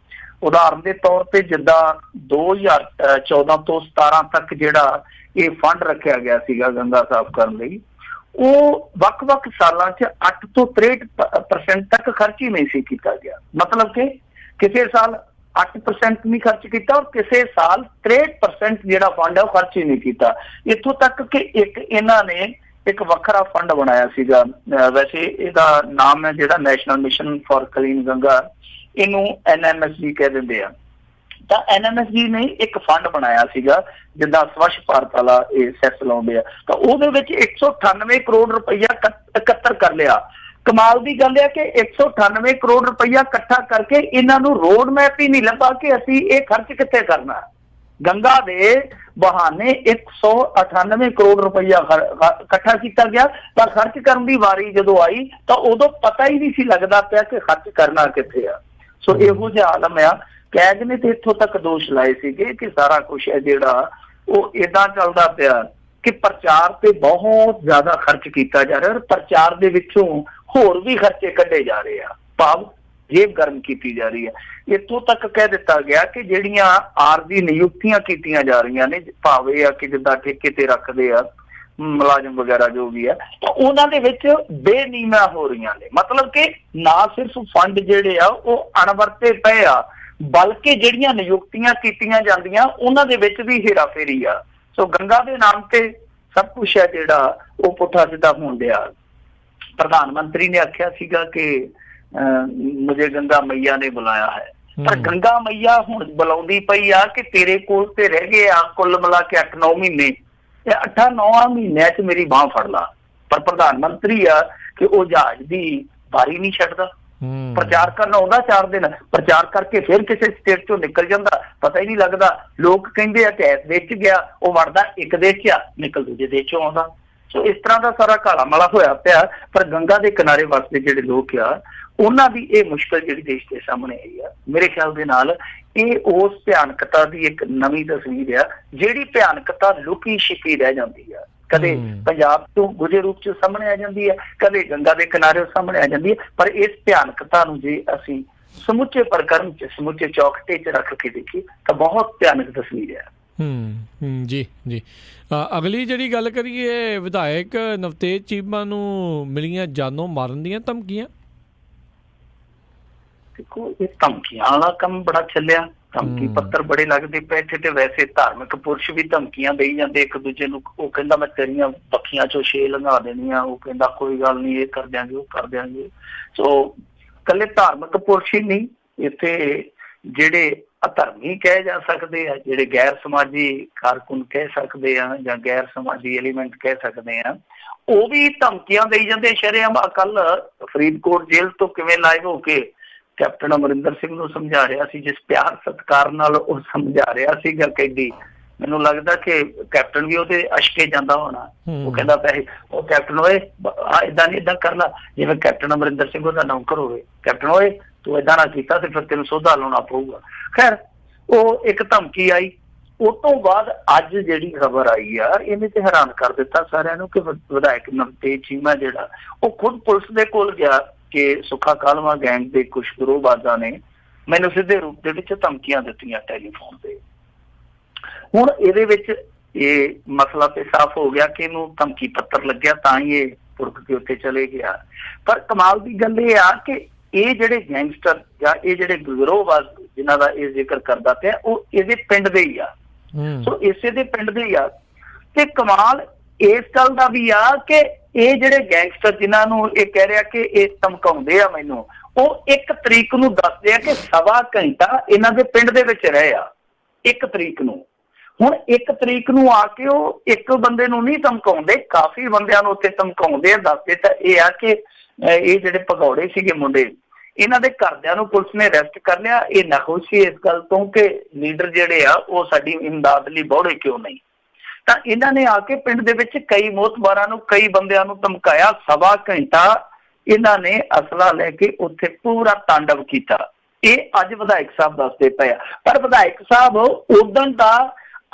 ਉਦਾਹਰਨ ਦੇ ਤੌਰ ਤੇ ਜਿੱਦਾਂ 2014 ਤੋਂ 17 ਤੱਕ ਜਿਹੜਾ ਇਹ ਫੰਡ ਰੱਖਿਆ ਗਿਆ ਸੀਗਾ ਗੰਗਾ ਸਾਫ਼ ਕਰਨ ਲਈ, ਉਹ ਵੱਖ-ਵੱਖ ਸਾਲਾਂ 'ਚ 8 ਤੋਂ 63% ਤੱਕ ਖਰਚ ਹੀ ਨਹੀਂ ਸੀ ਕੀਤਾ ਗਿਆ। ਮਤਲਬ ਕਿ ਕਿਸੇ ਸਾਲ 8% ਨਹੀਂ ਖਰਚ ਕੀਤਾ ਔਰ ਕਿਸੇ ਸਾਲ 63% ਜਿਹੜਾ ਫੰਡ ਹੈ ਉਹ ਖਰਚ ਹੀ ਨਹੀਂ ਕੀਤਾ। ਇੱਥੋਂ ਤੱਕ ਕਿ ਇੱਕ ਇਹਨਾਂ ਨੇ ਇੱਕ ਵੱਖਰਾ ਫੰਡ ਬਣਾਇਆ ਸੀਗਾ, ਵੈਸੇ ਇਹਦਾ ਨਾਮ ਹੈ ਜਿਹੜਾ national mission for clean Ganga, ਇਹਨੂੰ NMSG ਕਹਿ ਦਿੰਦੇ ਆ। ਤਾਂ NMSG ਨੇ ਇੱਕ ਫੰਡ ਬਣਾਇਆ ਸੀਗਾ ਜਿੱਦਾਂ ਸਵੱਛ ਭਾਰਤ ਵਾਲਾ ਇਹ ਸੈਸ ਲਾਉਂਦੇ ਆ, ਤਾਂ ਉਹਦੇ ਵਿੱਚ 198 ਕਰੋੜ ਰੁਪਈਆ ਇਕੱਤਰ ਕਰ ਲਿਆ। ਕਮਾਲ ਦੀ ਗੱਲ ਹੈ ਕਿ 198 ਕਰੋੜ ਰੁਪਈਆ ਇਕੱਠਾ ਕਰਕੇ ਇਹਨਾਂ ਨੂੰ ਰੋਡ ਮੈਪ ਹੀ ਨਹੀਂ ਲੱਭਾ ਕਿ ਅਸੀਂ ਇਹ ਖਰਚ ਕਿੱਥੇ ਕਰਨਾ। ਗੰਗਾ ਦੇ ਬਹਾਨੇ 198 ਕਰੋੜ ਰੁਪਈਆ ਇਕੱਠਾ ਕੀਤਾ ਗਿਆ, ਤਾਂ ਖਰਚ ਕਰਨ ਦੀ ਵਾਰੀ ਜਦੋਂ ਆਈ ਤਾਂ ਉਦੋਂ ਪਤਾ ਹੀ ਨਹੀਂ ਸੀ ਲੱਗਦਾ ਪਿਆ ਕਿ ਖਰਚ ਕਰਨਾ ਕਿੱਥੇ ਆ। ਸੋ ਇਹੋ ਜਿਹਾ ਆਲਮ ਆ। ਕੈਗ ਨੇ ਤੇ ਇੱਥੋਂ ਤੱਕ ਦੋਸ਼ ਲਾਏ ਸੀਗੇ ਕਿ ਸਾਰਾ ਕੁਛ ਹੈ ਜਿਹੜਾ ਉਹ ਏਦਾਂ ਚੱਲਦਾ ਪਿਆ ਕਿ ਪ੍ਰਚਾਰ ਤੇ ਬਹੁਤ ਜ਼ਿਆਦਾ ਖਰਚ ਕੀਤਾ ਜਾ ਰਿਹਾ ਔਰ ਪ੍ਰਚਾਰ ਦੇ ਵਿੱਚੋਂ ਹੋਰ ਵੀ ਖਰਚੇ ਕੱਢੇ ਜਾ ਰਹੇ ਆ, ਭਾਵ ਜੇਬ ਗਰਮ ਕੀਤੀ ਜਾ ਰਹੀ ਹੈ। ਇੱਥੋਂ ਤੱਕ ਕਹਿ ਦਿੱਤਾ ਗਿਆ ਕਿ ਜਿਹੜੀਆਂ ਆਰਜ਼ੀ ਨਿਯੁਕਤੀਆਂ ਕੀਤੀਆਂ ਜਾ ਰਹੀਆਂ ਨੇ, ਭਾਵ ਇਹ ਆ ਕਿ ਜਿੱਦਾਂ ਠੇਕੇ ਤੇ ਰੱਖਦੇ ਆ ਮੁਲਾਜ਼ਮ ਵਗੈਰਾ ਜੋ ਵੀ ਆ, ਤਾਂ ਉਹਨਾਂ ਦੇ ਵਿੱਚ ਬੇਨੀਮੀਆਂ ਹੋ ਰਹੀਆਂ ਨੇ। ਮਤਲਬ ਕਿ ਨਾ ਸਿਰਫ ਫੰਡ ਜਿਹੜੇ ਆ ਉਹ ਅਣਵਰਤੇ ਪਏ ਆ, ਬਲਕਿ ਜਿਹੜੀਆਂ ਨਿਯੁਕਤੀਆਂ ਕੀਤੀਆਂ ਜਾਂਦੀਆਂ ਉਹਨਾਂ ਦੇ ਵਿੱਚ ਵੀ ਹੇਰਾਫੇਰੀ ਆ। ਸੋ ਗੰਗਾ ਦੇ ਨਾਮ ਤੇ ਸਭ ਕੁਛ ਹੈ ਜਿਹੜਾ ਉਹ ਪੁੱਠਾ ਸਿੱਧਾ ਹੋਣ ਡਿਆ। ਪ੍ਰਧਾਨ ਮੰਤਰੀ ਨੇ ਆਖਿਆ ਸੀਗਾ ਕਿ ਮੁਝੇ ਗੰਗਾ ਮਈਆ ਨੇ ਬੁਲਾਇਆ ਹੈ, ਪਰ ਗੰਗਾ ਮਈਆ ਹੁਣ ਬੁਲਾਉਂਦੀ ਪਈ ਆ ਕਿ ਤੇਰੇ ਕੋਲ ਤੇ ਰਹਿ ਗਏ ਆ ਕੁੱਲ ਮਿਲਾ ਕੇ 8-9 ਮਹੀਨੇ, ਤੇ 8-9 ਮਹੀਨਿਆਂ 'ਚ ਮੇਰੀ ਬਾਂਹ ਫੜ ਲਾ। ਪਰ ਪ੍ਰਧਾਨ ਮੰਤਰੀ ਆ ਕਿ ਉਹ ਜਹਾਜ਼ ਦੀ ਬਾਰੀ ਨਹੀਂ ਛੱਡਦਾ। ਪ੍ਰਚਾਰ ਕਰਨ ਆਉਂਦਾ 4 ਦਿਨ, ਪ੍ਰਚਾਰ ਕਰਕੇ ਫਿਰ ਕਿਸੇ ਸਟੇਟ ਚੋਂ ਨਿਕਲ ਜਾਂਦਾ, ਪਤਾ ਹੀ ਨਹੀਂ ਲੱਗਦਾ। ਲੋਕ ਕਹਿੰਦੇ ਆ ਕਿ ਇਸ ਦੇਸ਼ 'ਚ ਗਿਆ, ਉਹ ਵੜਦਾ ਇੱਕ ਦੇਸ਼ 'ਚ ਆ, ਨਿਕਲ ਦੂਜੇ ਦੇਸ਼ 'ਚੋਂ ਆਉਂਦਾ। ਸੋ ਇਸ ਤਰ੍ਹਾਂ ਦਾ ਸਾਰਾ ਕਾਲਾ ਮਾਲਾ ਹੋਇਆ ਪਿਆ। ਪਰ ਗੰਗਾ ਦੇ ਕਿਨਾਰੇ ਵਸਦੇ ਜਿਹੜੇ ਲੋਕ ਆ ਉਹਨਾਂ ਦੀ ਇਹ ਮੁਸ਼ਕਲ ਜਿਹੜੀ ਦੇਸ਼ ਦੇ ਸਾਹਮਣੇ ਆਈ ਆ, ਮੇਰੇ ਖਿਆਲ ਦੇ ਨਾਲ ਇਹ ਉਸ ਭਿਆਨਕਤਾ ਦੀ ਇੱਕ ਨਵੀਂ ਤਸਵੀਰ ਆ ਜਿਹੜੀ ਭਿਆਨਕਤਾ ਲੁਕੀ ਛਿਪੀ ਰਹਿ ਜਾਂਦੀ ਆ। ਕਦੇ ਪੰਜਾਬ ਤੋਂ ਗੁਜੇ ਰੂਪ 'ਚ ਸਾਹਮਣੇ ਆ ਜਾਂਦੀ ਹੈ, ਕਦੇ ਗੰਗਾ ਦੇ ਕਿਨਾਰੇ ਸਾਹਮਣੇ ਆ ਜਾਂਦੀ ਹੈ। ਪਰ ਇਸ ਭਿਆਨਕਤਾ ਨੂੰ ਜੇ ਅਸੀਂ ਸਮੁੱਚੇ ਪ੍ਰਕਰਮ 'ਚ, ਸਮੁੱਚੇ ਚੌਕਟੇ 'ਚ ਰੱਖ ਕੇ ਦੇਖੀਏ ਤਾਂ ਬਹੁਤ ਭਿਆਨਕ ਤਸਵੀਰ ਹੈ। ਜੀ ਜੀ। ਅਗਲੀ ਜਿਹੜੀ ਗੱਲ ਕਰੀਏ, ਵਿਧਾਇਕ ਨਵਤੇਜ ਚੀਮਾ ਨੂੰ ਮਿਲੀਆਂ ਜਾਨੋਂ ਮਾਰਨ ਦੀਆਂ ਧਮਕੀਆਂ। ਦੇਖੋ, ਇਹ ਧਮਕੀਆਂ ਵਾਲਾ ਕੰਮ ਬੜਾ ਚੱਲਿਆ, ਧਮਕੀ ਪੱਤਰ ਬੜੇ ਲੱਗਦੇ ਪਏ ਇੱਥੇ। ਤੇ ਵੈਸੇ ਧਾਰਮਿਕ ਪੁਰਸ਼ ਵੀ ਧਮਕੀਆਂ ਦੇਈ ਜਾਂਦੇ ਇੱਕ ਦੂਜੇ ਨੂੰ। ਉਹ ਕਹਿੰਦਾ ਮੈਂ ਤੇਰੀਆਂ ਪੱਖੀਆਂ 'ਚੋਂ 6 ਲੰਘਾ ਦੇਣੀਆਂ, ਉਹ ਕਹਿੰਦਾ ਕੋਈ ਗੱਲ ਨਹੀਂ, ਇਹ ਕਰ ਦਿਆਂਗੇ, ਉਹ ਕਰ ਦਿਆਂਗੇ। ਸੋ ਇਕੱਲੇ ਧਾਰਮਿਕ ਪੁਰਸ਼ ਹੀ ਨਹੀਂ, ਇੱਥੇ ਜਿਹੜੇ ਅਧਰਮੀ ਕਹੇ ਜਾ ਸਕਦੇ ਆ, ਜਿਹੜੇ ਗੈਰ ਸਮਾਜੀ ਕਾਰਕੁਨ ਕਹਿ ਸਕਦੇ ਆ ਜਾਂ ਗੈਰ ਸਮਾਜੀ ਐਲੀਮੈਂਟ ਕਹਿ ਸਕਦੇ ਆ, ਉਹ ਵੀ ਧਮਕੀਆਂ ਦੇਈ ਜਾਂਦੇ ਸ਼ਰੇਆਮ। ਕੱਲ ਫਰੀਦਕੋਟ ਜੇਲ੍ਹ ਤੋਂ ਕਿਵੇਂ ਲਾਈਵ ਹੋ ਕੇ ਕੈਪਟਨ ਅਮਰਿੰਦਰ ਸਿੰਘ ਨੂੰ ਸਮਝਾ ਰਿਹਾ ਸੀ, ਜਿਸ ਪਿਆਰ ਸਤਿਕਾਰ ਨਾਲ ਉਹ ਸਮਝਾ ਰਿਹਾ ਸੀਗਾ। ਕਹਿੰਦੀ ਮੈਨੂੰ ਲੱਗਦਾ ਕਿ ਕੈਪਟਨ ਵੀ ਉਹਦੇ ਅਸ਼ਕੇ ਜਾਂਦਾ ਹੋਣਾ। ਉਹ ਕਹਿੰਦਾ ਪੈਸੇ, ਉਹ ਕੈਪਟਨ ਓਏ ਏਦਾਂ ਨਹੀਂ, ਏਦਾਂ ਕਰ ਲਾ, ਜਿਵੇਂ ਕੈਪਟਨ ਅਮਰਿੰਦਰ ਸਿੰਘ ਉਹਦਾ ਨੌਕਰ ਹੋਵੇ। ਕੈਪਟਨ ਓਏ ਤੂੰ ਏਦਾਂ ਨਾ ਕੀਤਾ ਤੇ ਫਿਰ ਤੈਨੂੰ ਸੋਧਾ ਲਾਉਣਾ ਪਊਗਾ। ਖੈਰ ਉਹ ਇੱਕ ਧਮਕੀ ਆਈ। ਉਸ ਤੋਂ ਬਾਅਦ ਅੱਜ ਜਿਹੜੀ ਖਬਰ ਆਈ ਆ, ਇਹਨੇ ਤੇ ਹੈਰਾਨ ਕਰ ਦਿੱਤਾ ਸਾਰਿਆਂ ਨੂੰ ਕਿ ਵਿਧਾਇਕ ਨਵਤੇਜ ਚੀਮਾ ਜਿਹੜਾ ਉਹ ਖੁਦ ਪੁਲਿਸ ਦੇ ਕੋਲ ਗਿਆ ਕਿ ਸੁੱਖਾ ਕਾਹਲਵਾਂ ਗੈਂਗ ਦੇ ਕੁਛ ਗਰੋਹਬਾਜ਼ਾਂ ਨੇ ਮੈਨੂੰ ਸਿੱਧੇ ਰੂਪ ਦੇ ਵਿੱਚ ਧਮਕੀਆਂ ਦਿੱਤੀਆਂ ਟੈਲੀਫੋਨ ਤੇ। ਹੁਣ ਇਹਦੇ ਵਿੱਚ ਇਹ ਮਸਲਾ ਤੇ ਸਾਫ਼ ਹੋ ਗਿਆ ਕਿ ਇਹਨੂੰ ਧਮਕੀ ਪੱਤਰ ਲੱਗਿਆ ਤਾਂ ਹੀ ਇਹ ਪੁਰਖ ਕੇ ਉੱਤੇ ਚਲੇ ਗਿਆ। ਪਰ ਕਮਾਲ ਦੀ ਗੱਲ ਇਹ ਆ ਕਿ ਇਹ ਜਿਹੜੇ ਗੈਂਗਸਟਰ ਜਾਂ ਇਹ ਜਿਹੜੇ ਗਰੋਹਬਾਜ਼ ਜਿਨ੍ਹਾਂ ਦਾ ਇਹ ਜ਼ਿਕਰ ਕਰਦਾ ਪਿਆ, ਉਹ ਇਹਦੇ ਪਿੰਡ ਦੇ ਹੀ ਆ। ਸੋ ਇਸੇ ਦੇ ਪਿੰਡ ਦੇ ਹੀ ਆ। ਤੇ ਕਮਾਲ ਇਸ ਗੱਲ ਦਾ ਵੀ ਆ ਕਿ ਇਹ ਜਿਹੜੇ ਗੈਂਗਸਟਰ ਜਿਨ੍ਹਾਂ ਨੂੰ ਇਹ ਕਹਿ ਰਿਹਾ ਕਿ ਇਹ ਧਮਕਾਉਂਦੇ ਆ ਮੈਨੂੰ, ਉਹ 1 ਤਰੀਕ ਨੂੰ ਦੱਸਦੇ ਆ ਕਿ 1.25 ਘੰਟਾ ਇਹਨਾਂ ਦੇ ਪਿੰਡ ਦੇ ਵਿੱਚ ਰਹੇ ਆ 1 ਤਰੀਕ ਨੂੰ। ਹੁਣ 1 ਤਰੀਕ ਨੂੰ ਆ ਕੇ ਉਹ ਇੱਕ ਬੰਦੇ ਨੂੰ ਨਹੀਂ ਧਮਕਾਉਂਦੇ, ਕਾਫੀ ਬੰਦਿਆਂ ਨੂੰ ਉੱਥੇ ਧਮਕਾਉਂਦੇ ਆ। ਦੱਸਦੇ ਤਾਂ ਇਹ ਆ ਕਿ ਇਹ ਜਿਹੜੇ ਭਗੌੜੇ ਸੀਗੇ ਮੁੰਡੇ, ਇਹਨਾਂ ਦੇ ਘਰਦਿਆਂ ਨੂੰ ਪੁਲਿਸ ਨੇ ਅਰੈਸਟ ਕਰ ਲਿਆ। ਇਹ ਨਾਖੁਸ਼ ਸੀ ਇਸ ਗੱਲ ਤੋਂ ਕਿ ਲੀਡਰ ਜਿਹੜੇ ਆ ਉਹ ਸਾਡੀ ਇਮਦਾਦ ਲਈ ਬਹੁੜੇ ਕਿਉਂ ਨਹੀਂ। ਤਾਂ ਇਹਨਾਂ ਨੇ ਆ ਕੇ ਪਿੰਡ ਦੇ ਵਿੱਚ ਕਈ ਮੋਤਬਾਰਾਂ ਨੂੰ, ਕਈ ਬੰਦਿਆਂ ਨੂੰ ਧਮਕਾਇਆ। 1.25 ਘੰਟਾ ਇਹਨਾਂ ਨੇ ਅਸਲਾ ਲੈ ਕੇ ਉੱਥੇ ਪੂਰਾ ਤਾਂਡਵ ਕੀਤਾ। ਇਹ ਅੱਜ ਵਿਧਾਇਕ ਸਾਹਿਬ ਦੱਸਦੇ ਪਏ ਆ। ਪਰ ਵਿਧਾਇਕ ਸਾਹਿਬ ਉਦੋਂ ਦਾ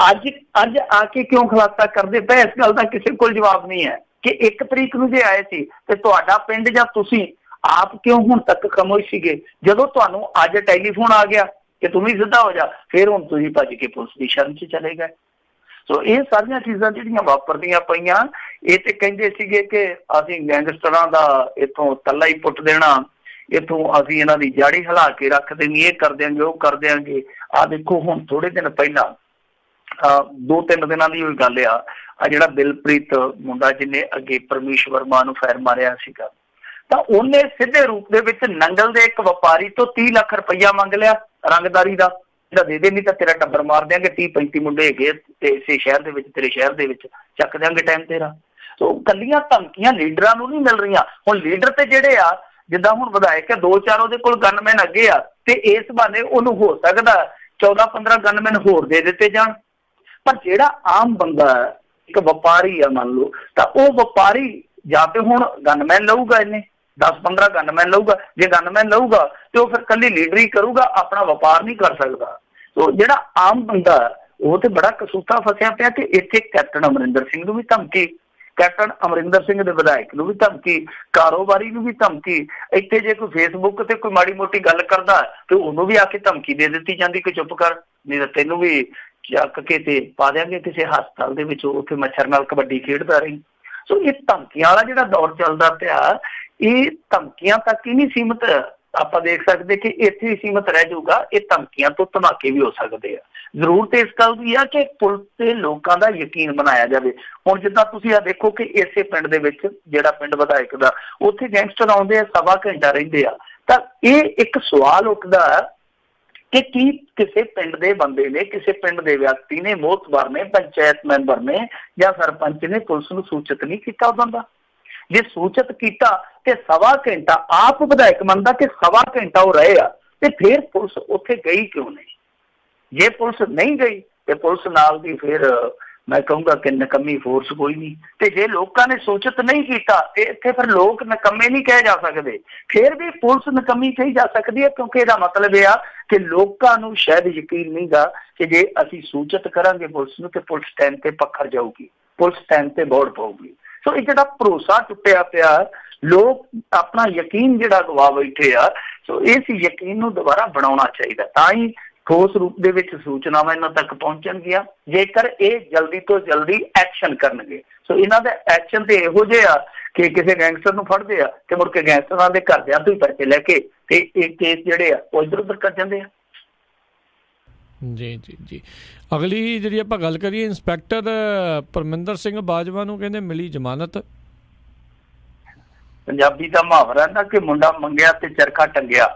ਅੱਜ ਆ ਕੇ ਕਿਉਂ ਖੁਲਾਸਾ ਕਰਦੇ ਪਏ, ਇਸ ਗੱਲ ਦਾ ਕਿਸੇ ਕੋਲ ਜਵਾਬ ਨਹੀਂ ਹੈ ਕਿ 1 ਤਰੀਕ ਨੂੰ ਜੇ ਆਏ ਸੀ ਤੇ ਤੁਹਾਡਾ ਪਿੰਡ ਜਾਂ ਤੁਸੀਂ ਆਪ ਕਿਉਂ ਹੁਣ ਤੱਕ ਖਾਮੋਸ਼ ਸੀਗੇ। ਜਦੋਂ ਤੁਹਾਨੂੰ ਅੱਜ ਟੈਲੀਫੋਨ ਆ ਗਿਆ ਕਿ ਤੂੰ ਵੀ ਸਿੱਧਾ ਹੋ ਜਾ, ਫਿਰ ਹੁਣ ਤੁਸੀਂ ਭੱਜ ਕੇ ਪੁਲਿਸ ਦੀ ਸ਼ਰਨ 'ਚ ਚਲੇ ਗਏ। ਸੋ ਇਹ ਸਾਰੀਆਂ ਚੀਜ਼ਾਂ ਜਿਹੜੀਆਂ ਵਾਪਰਦੀਆਂ ਪਈਆਂ, ਇਹ ਤੇ ਕਹਿੰਦੇ ਸੀਗੇ ਕਿ ਅਸੀਂ ਗੈਂਗਸਟਰਾਂ ਦਾ ਇੱਥੋਂ ਤੱਲਾ ਹੀ ਪੁੱਟ ਦੇਣਾ, ਇੱਥੋਂ ਅਸੀਂ ਇਹਨਾਂ ਦੀ ਜਾੜੀ ਹਿਲਾ ਕੇ ਰੱਖ ਦੇਣੀ, ਇਹ ਕਰ ਦਿਆਂਗੇ ਉਹ ਕਰ ਦਿਆਂਗੇ। ਆਹ ਦੇਖੋ ਹੁਣ ਥੋੜੇ ਦਿਨ ਪਹਿਲਾਂ 2-3 ਦਿਨਾਂ ਦੀ ਗੱਲ ਆ ਜਿਹੜਾ ਦਿਲਪ੍ਰੀਤ ਮੁੰਡਾ ਜਿਹਨੇ ਅੱਗੇ ਪਰਮੇਸ਼ ਵਰਮਾ ਨੂੰ ਫਾਇਰ ਮਾਰਿਆ ਸੀਗਾ, ਤਾਂ ਉਹਨੇ ਸਿੱਧੇ ਰੂਪ ਦੇ ਵਿੱਚ ਨੰਗਲ ਦੇ ਇੱਕ ਵਪਾਰੀ ਤੋਂ 30 ਲੱਖ ਰੁਪਈਆ ਮੰਗ ਲਿਆ ਰੰਗਦਾਰੀ ਦਾ। ਦੇ ਦੇ ਨਹੀਂ ਤਾਂ ਤੇਰਾ ਟੱਬਰ ਮਾਰ ਦਿਆਂਗੇ, 30-35 ਮੁੰਡੇ ਹੈਗੇ ਤੇ ਇਸੇ ਸ਼ਹਿਰ ਦੇ ਵਿੱਚ, ਤੇਰੇ ਸ਼ਹਿਰ ਦੇ ਵਿੱਚ ਚੱਕ ਦਿਆਂਗੇ ਟਾਈਮ ਤੇਰਾ। ਸੋ ਕੱਲੀਆਂ ਧਮਕੀਆਂ ਲੀਡਰਾਂ ਨੂੰ ਨਹੀਂ ਮਿਲ ਰਹੀਆਂ। ਹੁਣ ਲੀਡਰ ਤੇ ਜਿਹੜੇ ਆ, ਜਿੱਦਾਂ ਹੁਣ ਵਿਧਾਇਕ ਹੈ, 2-4 ਉਹਦੇ ਕੋਲ ਗਨਮੈਨ ਅੱਗੇ ਆ, ਤੇ ਇਸ ਬਹਾਨੇ ਉਹਨੂੰ ਹੋ ਸਕਦਾ 14-15 ਗਨਮੈਨ ਹੋਰ ਦੇ ਦਿੱਤੇ ਜਾਣ। ਪਰ ਜਿਹੜਾ ਆਮ ਬੰਦਾ ਇੱਕ ਵਪਾਰੀ ਆ ਮੰਨ ਲਓ, ਤਾਂ ਉਹ ਵਪਾਰੀ ਜਾਂ ਤੇ ਹੁਣ ਗਨਮੈਨ ਲਊਗਾ, ਇਹਨੇ 10-15 ਗਨਮੈਨ ਲਊਗਾ। ਜੇ ਗਨਮੈਨ ਲਊਗਾ ਤੇ ਉਹ ਫਿਰ ਕੱਲੀ ਲੀਡਰੀ ਕਰੂਗਾ, ਆਪਣਾ ਵਪਾਰ ਨਹੀਂ ਕਰ ਸਕਦਾ। ਸੋ ਜਿਹੜਾ ਆਮ ਬੰਦਾ ਉਹ ਤੇ ਬੜਾ ਕਸੂਤਾ ਫਸਿਆ ਪਿਆ ਕਿ ਇੱਥੇ ਕੈਪਟਨ ਅਮਰਿੰਦਰ ਸਿੰਘ ਨੂੰ ਵੀ ਧਮਕੀ, ਕੈਪਟਨ ਅਮਰਿੰਦਰ ਸਿੰਘ ਦੇ ਵਿਧਾਇਕ ਨੂੰ ਵੀ ਧਮਕੀ, ਕਾਰੋਬਾਰੀ ਨੂੰ ਵੀ ਧਮਕੀ। ਇੱਥੇ ਜੇ ਕੋਈ ਫੇਸਬੁੱਕ ਤੇ ਕੋਈ ਮਾੜੀ ਮੋਟੀ ਗੱਲ ਕਰਦਾ ਤੇ ਉਹਨੂੰ ਵੀ ਆ ਕੇ ਧਮਕੀ ਦੇ ਦਿੱਤੀ ਜਾਂਦੀ ਕਿ ਚੁੱਪ ਕਰ, ਨਹੀਂ ਤਾਂ ਤੈਨੂੰ ਵੀ ਚੱਕ ਕੇ ਤੇ ਪਾ ਦਿਆਂਗੇ ਕਿਸੇ ਹਸਪਤਾਲ ਦੇ ਵਿੱਚ, ਉੱਥੇ ਮੱਛਰ ਨਾਲ ਕਬੱਡੀ ਖੇਡਦਾ ਰਹੀ। ਸੋ ਇਹ ਧਮਕੀਆਂ ਵਾਲਾ ਜਿਹੜਾ ਦੌਰ ਚੱਲਦਾ ਪਿਆ, ਇਹ ਧਮਕੀਆਂ ਤੱਕ ਹੀ ਨਹੀਂ ਸੀਮਿਤ ਆਪਾਂ ਦੇਖ ਸਕਦੇ ਕਿ ਇੱਥੇ ਹੀ ਸੀਮਿਤ ਰਹਿ ਜਾਊਗਾ। ਇਹ ਧਮਕੀਆਂ ਤੋਂ ਧਮਾਕੇ ਵੀ ਹੋ ਸਕਦੇ ਆ। ਜ਼ਰੂਰਤ ਇਸ ਗੱਲ ਦੀ ਆ ਕਿ ਪੁਲਿਸ ਤੇ ਲੋਕਾਂ ਦਾ ਯਕੀਨ ਬਣਾਇਆ ਜਾਵੇ। ਹੁਣ ਜਿੱਦਾਂ ਤੁਸੀਂ ਆ ਦੇਖੋ ਕਿ ਇਸੇ ਪਿੰਡ ਦੇ ਵਿੱਚ, ਜਿਹੜਾ ਪਿੰਡ ਵਿਧਾਇਕ ਦਾ, ਉੱਥੇ ਗੈਂਗਸਟਰ ਆਉਂਦੇ ਆ, 1.25 ਘੰਟਾ ਰਹਿੰਦੇ ਆ। ਤਾਂ ਇਹ ਇੱਕ ਸਵਾਲ ਉੱਠਦਾ ਕਿ ਕੀ ਕਿਸੇ ਪਿੰਡ ਦੇ ਬੰਦੇ ਨੇ, ਕਿਸੇ ਪਿੰਡ ਦੇ ਵਿਅਕਤੀ ਨੇ, ਮੋਹਤਬਾਰ ਨੇ, ਪੰਚਾਇਤ ਮੈਂਬਰ ਨੇ ਜਾਂ ਸਰਪੰਚ ਨੇ ਪੁਲਿਸ ਨੂੰ ਸੂਚਿਤ ਨਹੀਂ ਕੀਤਾ ਉਦੋਂ ਦਾ? ਜੇ ਸੂਚਿਤ ਕੀਤਾ ਤੇ 1.25 ਘੰਟਾ ਆਪ ਵਿਧਾਇਕ ਮੰਨਦਾ ਕਿ 1.25 ਘੰਟਾ ਉਹ ਰਹੇ ਆ, ਤੇ ਫਿਰ ਪੁਲਿਸ ਉੱਥੇ ਗਈ ਕਿਉਂ ਨਹੀਂ? ਜੇ ਪੁਲਿਸ ਨਹੀਂ ਗਈ ਤੇ ਪੁਲਿਸ ਨਾਲ ਦੀ ਫਿਰ ਮੈਂ ਕਹੂੰਗਾ ਕਿ ਨਕੰਮੀ ਫੋਰਸ ਕੋਈ ਨਹੀਂ। ਤੇ ਜੇ ਲੋਕਾਂ ਨੇ ਸੂਚਿਤ ਨਹੀਂ ਕੀਤਾ ਤੇ ਇੱਥੇ ਫਿਰ ਲੋਕ ਨਕੰਮੇ ਨਹੀਂ ਕਹੇ ਜਾ ਸਕਦੇ, ਫਿਰ ਵੀ ਪੁਲਿਸ ਨਕੰਮੀ ਕਹੀ ਜਾ ਸਕਦੀ ਹੈ, ਕਿਉਂਕਿ ਇਹਦਾ ਮਤਲਬ ਇਹ ਆ ਕਿ ਲੋਕਾਂ ਨੂੰ ਸ਼ਾਇਦ ਯਕੀਨ ਨਹੀਂ ਗਾ ਕਿ ਜੇ ਅਸੀਂ ਸੂਚਿਤ ਕਰਾਂਗੇ ਪੁਲਿਸ ਨੂੰ ਤੇ ਪੁਲਿਸ ਟਾਈਮ ਤੇ ਪੱਖਰ ਜਾਊਗੀ, ਪੁਲਿਸ ਟਾਈਮ ਤੇ ਬੋੜ ਪਾਊਗੀ। ਸੋ ਇਹ ਜਿਹੜਾ ਭਰੋਸਾ ਟੁੱਟਿਆ ਪਿਆ, ਲੋਕ ਆਪਣਾ ਯਕੀਨ ਜਿਹੜਾ ਗਵਾ ਬੈਠੇ ਆ। ਸੋ ਇਸ ਯਕੀਨ ਨੂੰ ਦੁਬਾਰਾ ਬਣਾਉਣਾ ਚਾਹੀਦਾ, ਤਾਂ ਹੀ ਠੋਸ ਰੂਪ ਦੇ ਵਿੱਚ ਸੂਚਨਾਵਾਂ ਇਹਨਾਂ ਤੱਕ ਪਹੁੰਚਣਗੀਆਂ, ਜੇਕਰ ਇਹ ਜਲਦੀ ਤੋਂ ਜਲਦੀ ਐਕਸ਼ਨ ਕਰਨਗੇ। ਸੋ ਇਹਨਾਂ ਦਾ ਐਕਸ਼ਨ ਤੇ ਇਹੋ ਜਿਹਾ ਕਿ ਕਿਸੇ ਗੈਂਗਸਟਰ ਨੂੰ ਫੜਦੇ ਆ ਤੇ ਮੁੜ ਕੇ ਗੈਂਗਸਟਰਾਂ ਦੇ ਘਰਦਿਆਂ ਤੋਂ ਹੀ ਪੈਸੇ ਲੈ ਕੇ ਤੇ ਇਹ ਕੇਸ ਜਿਹੜੇ ਆ ਉਹ ਇੱਧਰ ਉੱਧਰ ਕਰ ਜਾਂਦੇ ਆ। ਜੀ ਜੀ ਜੀ। ਅਗਲੀ ਜਿਹੜੀ ਆਪਾਂ ਗੱਲ ਕਰੀਏ, ਇੰਸਪੈਕਟਰ ਪਰਮਿੰਦਰ ਸਿੰਘ ਬਾਜਵਾ ਨੂੰ ਕਹਿੰਦੇ ਮਿਲੀ ਜ਼ਮਾਨਤ। ਪੰਜਾਬੀ ਦਾ ਮੁਹਾਵਰਾ ਨਾ ਕਿ ਮੁੰਡਾ ਮੰਗਿਆ ਤੇ ਚਰਖਾ ਟੰਗਿਆ,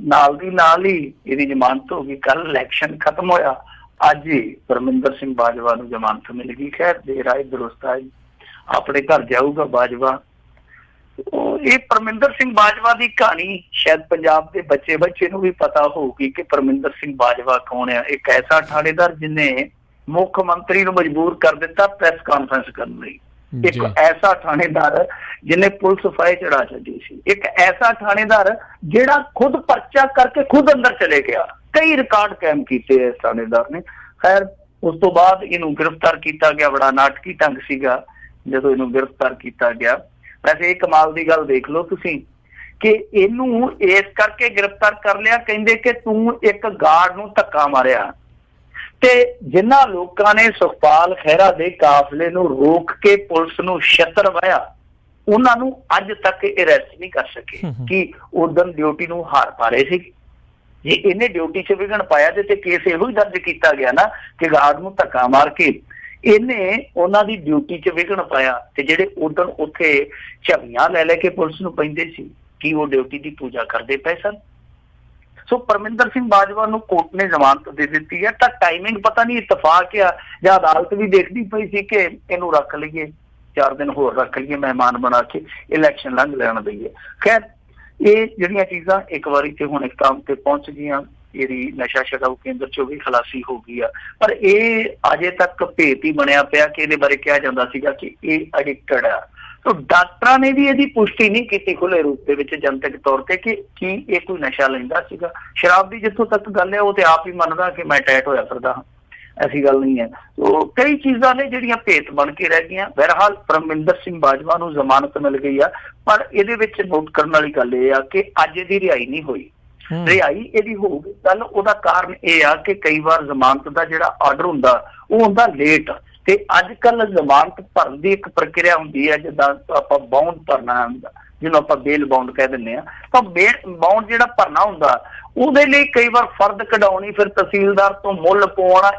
ਨਾਲ ਦੀ ਨਾਲ ਹੀ ਇਹਦੀ ਜ਼ਮਾਨਤ ਹੋ ਗਈ। ਕੱਲ ਇਲੈਕਸ਼ਨ ਖਤਮ ਹੋਇਆ, ਅੱਜ ਹੀ ਪਰਮਿੰਦਰ ਸਿੰਘ ਬਾਜਵਾ ਨੂੰ ਜ਼ਮਾਨਤ ਮਿਲ ਗਈ। ਖੈਰ ਦੇਰ ਆਏ ਦਰੁਸਤ ਆਏ, ਆਪਣੇ ਘਰ ਜਾਊਗਾ ਬਾਜਵਾ। ਇਹ ਪਰਮਿੰਦਰ ਸਿੰਘ ਬਾਜਵਾ ਦੀ ਕਹਾਣੀ ਸ਼ਾਇਦ ਪੰਜਾਬ ਦੇ ਬੱਚੇ ਨੂੰ ਵੀ ਪਤਾ ਹੋਊਗੀ ਕਿ ਪਰਮਿੰਦਰ ਸਿੰਘ ਬਾਜਵਾ ਕੌਣ ਆ। ਇੱਕ ਐਸਾ ਥਾਣੇਦਾਰ ਜਿਹਨੇ ਮੁੱਖ ਮੰਤਰੀ ਨੂੰ ਮਜਬੂਰ ਕਰ ਦਿੱਤਾ ਪ੍ਰੈਸ ਕਾਨਫਰੰਸ ਕਰਨ ਲਈ। ਇੱਕ ਐਸਾ ਥਾਣੇਦਾਰ ਜਿਹਨੇ ਪੁਲਿਸ ਫਾਇ ਚੜਾ ਛੱਡੀ ਸੀ। ਇੱਕ ਐਸਾ ਥਾਣੇਦਾਰ ਜਿਹੜਾ ਖੁਦ ਪਰਚਾ ਕਰਕੇ ਖੁਦ ਅੰਦਰ ਚਲੇ ਗਿਆ। ਕਈ ਰਿਕਾਰਡ ਕਾਇਮ ਕੀਤੇ ਇਸ ਥਾਣੇਦਾਰ ਨੇ। ਖੈਰ ਉਸ ਤੋਂ ਬਾਅਦ ਇਹਨੂੰ ਗ੍ਰਿਫਤਾਰ ਕੀਤਾ ਗਿਆ। ਬੜਾ ਨਾਟਕੀ ਢੰਗ ਸੀਗਾ ਜਦੋਂ ਇਹਨੂੰ ਗ੍ਰਿਫਤਾਰ ਕੀਤਾ ਗਿਆ। ਵੈਸੇ ਇਹ ਕਮਾਲ ਦੀ ਗੱਲ ਦੇਖ ਲਓ ਤੁਸੀਂ ਕਿ ਇਹਨੂੰ ਇਸ ਕਰਕੇ ਗ੍ਰਿਫਤਾਰ ਕਰ ਲਿਆ, ਕਹਿੰਦੇ ਕਿ ਤੂੰ ਇੱਕ ਗਾਰਡ ਨੂੰ ਧੱਕਾ ਮਾਰਿਆ। ਤੇ ਜਿਨ੍ਹਾਂ ਲੋਕਾਂ ਨੇ ਸੁਖਪਾਲ ਖਹਿਰਾ ਦੇ ਕਾਫਲੇ ਨੂੰ ਰੋਕ ਕੇ ਪੁਲਿਸ ਨੂੰ ਛਿੱਤਰ ਵਾਹਿਆ, ਉਹਨਾਂ ਨੂੰ ਅੱਜ ਤੱਕ ਅਰੈਸਟ ਨਹੀਂ ਕਰ ਸਕੇ ਕਿ ਉਦੋਂ ਡਿਊਟੀ ਨੂੰ ਹਾਰ ਪਾ ਰਹੇ ਸੀ। ਜੇ ਇਹਨੇ ਡਿਊਟੀ 'ਚ ਵਿਘਨ ਪਾਇਆ ਤੇ ਕੇਸ ਇਹੋ ਹੀ ਦਰਜ ਕੀਤਾ ਗਿਆ ਨਾ ਕਿ ਗਾਰਡ ਨੂੰ ਧੱਕਾ ਮਾਰ ਕੇ ਇਹਨੇ ਉਹਨਾਂ ਦੀ ਡਿਊਟੀ 'ਚ ਵਿਘਨ ਪਾਇਆ। ਤੇ ਜਿਹੜੇ ਉਦੋਂ ਉੱਥੇ ਝਵੀਆਂ ਲੈ ਕੇ ਪੁਲਿਸ ਨੂੰ ਪੈਂਦੇ ਸੀ, ਕਿ ਉਹ ਡਿਊਟੀ ਦੀ ਪੂਜਾ ਕਰਦੇ ਪਏ ਸਨ। ਸੋ ਪਰਮਿੰਦਰ ਸਿੰਘ ਬਾਜਵਾ ਨੂੰ ਕੋਰਟ ਨੇ ਜ਼ਮਾਨਤ ਦੇ ਦਿੱਤੀ ਹੈ, ਤਾਂ ਟਾਈਮਿੰਗ ਪਤਾ ਨਹੀਂ ਇਤਫਾਕ ਆ ਜਾਂ ਅਦਾਲਤ ਵੀ ਦੇਖਦੀ ਪਈ ਸੀ ਕਿ ਇਹਨੂੰ ਰੱਖ ਲਈਏ, 4 ਦਿਨ ਹੋਰ ਰੱਖ ਲਈਏ, ਮਹਿਮਾਨ ਬਣਾ ਕੇ ਇਲੈਕਸ਼ਨ ਲੰਘ ਲੈਣ ਦਈਏ। ਖੈਰ ਇਹ ਜਿਹੜੀਆਂ ਚੀਜ਼ਾਂ ਇੱਕ ਵਾਰੀ ਤੇ ਹੁਣ ਇਕਤਾਮ ਤੇ ਪਹੁੰਚ ਗਈਆਂ, ਇਹਦੀ ਨਸ਼ਾ ਛਡਾਊ ਕੇਂਦਰ ਚੋਂ ਵੀ ਖਲਾਸੀ ਹੋ ਗਈ ਆ, ਪਰ ਇਹ ਅਜੇ ਤੱਕ ਭੇਤ ਹੀ ਬਣਿਆ ਪਿਆ ਕਿ ਇਹਦੇ ਬਾਰੇ ਕਿਹਾ ਜਾਂਦਾ ਸੀਗਾ ਕਿ ਇਹ ਐਡਿਕਟਡ ਆ। ਸੋ ਡਾਕਟਰਾਂ ਨੇ ਵੀ ਇਹਦੀ ਪੁਸ਼ਟੀ ਨਹੀਂ ਕੀਤੀ ਖੁੱਲੇ ਰੂਪ ਦੇ ਵਿੱਚ ਜਨਤਕ ਤੌਰ ਤੇ ਕਿ ਕੀ ਇਹ ਕੋਈ ਨਸ਼ਾ ਲੈਂਦਾ ਸੀਗਾ। ਸ਼ਰਾਬ ਦੀ ਜਿੱਥੋਂ ਤੱਕ ਗੱਲ ਹੈ ਉਹ ਤੇ ਆਪ ਹੀ ਮੰਨਦਾ ਕਿ ਮੈਂ ਟੈਟ ਹੋਇਆ ਫਿਰਦਾ ਹਾਂ, ਐਸੀ ਗੱਲ ਨਹੀਂ ਹੈ। ਸੋ ਕਈ ਚੀਜ਼ਾਂ ਨੇ ਜਿਹੜੀਆਂ ਭੇਤ ਬਣ ਕੇ ਰਹਿ ਗਈਆਂ। ਬਹਰਹਾਲ ਪਰਮਿੰਦਰ ਸਿੰਘ ਬਾਜਵਾ ਨੂੰ ਜ਼ਮਾਨਤ ਮਿਲ ਗਈ ਆ, ਪਰ ਇਹਦੇ ਵਿੱਚ ਨੋਟ ਕਰਨ ਵਾਲੀ ਗੱਲ ਇਹ ਆ ਕਿ ਅੱਜ ਇਹਦੀ ਰਿਹਾਈ ਨਹੀਂ ਹੋਈ। ਰਿਹਾਈ ਇਹਦੀ ਹੋਊਗੀ ਗੱਲ, ਉਹਦਾ ਕਾਰਨ ਇਹ ਆ ਕਿ ਕਈ ਵਾਰ ਜ਼ਮਾਨਤ ਦਾ ਜਿਹੜਾ ਆਰਡਰ ਹੁੰਦਾ ਉਹ ਹੁੰਦਾ ਲੇਟ, ਤੇ ਅੱਜ ਕੱਲ ਜ਼ਮਾਨਤ ਭਰਨ ਦੀ ਇੱਕ ਪ੍ਰਕਿਰਿਆ ਹੁੰਦੀ ਹੈ, ਜਿੱਦਾਂ ਆਪਾਂ ਬਾਉਂਡ ਭਰਨਾ ਹੁੰਦਾ, ਜਿਹਨੂੰ ਆਪਾਂ ਬੇਲ ਬਾਉਂਡ ਕਹਿ ਦਿੰਦੇ ਹਾਂ। ਤਾਂ ਬਾਉਂਡ ਜਿਹੜਾ ਭਰਨਾ ਹੁੰਦਾ ਉਹਦੇ ਲਈ ਕਈ ਵਾਰ ਫਰਦ ਕਢਾਉਣੀ, ਫਿਰ ਤਹਿਸੀਲਦਾਰ ਤੋਂ ਮੁੱਲ ਪਾਉਣਾ,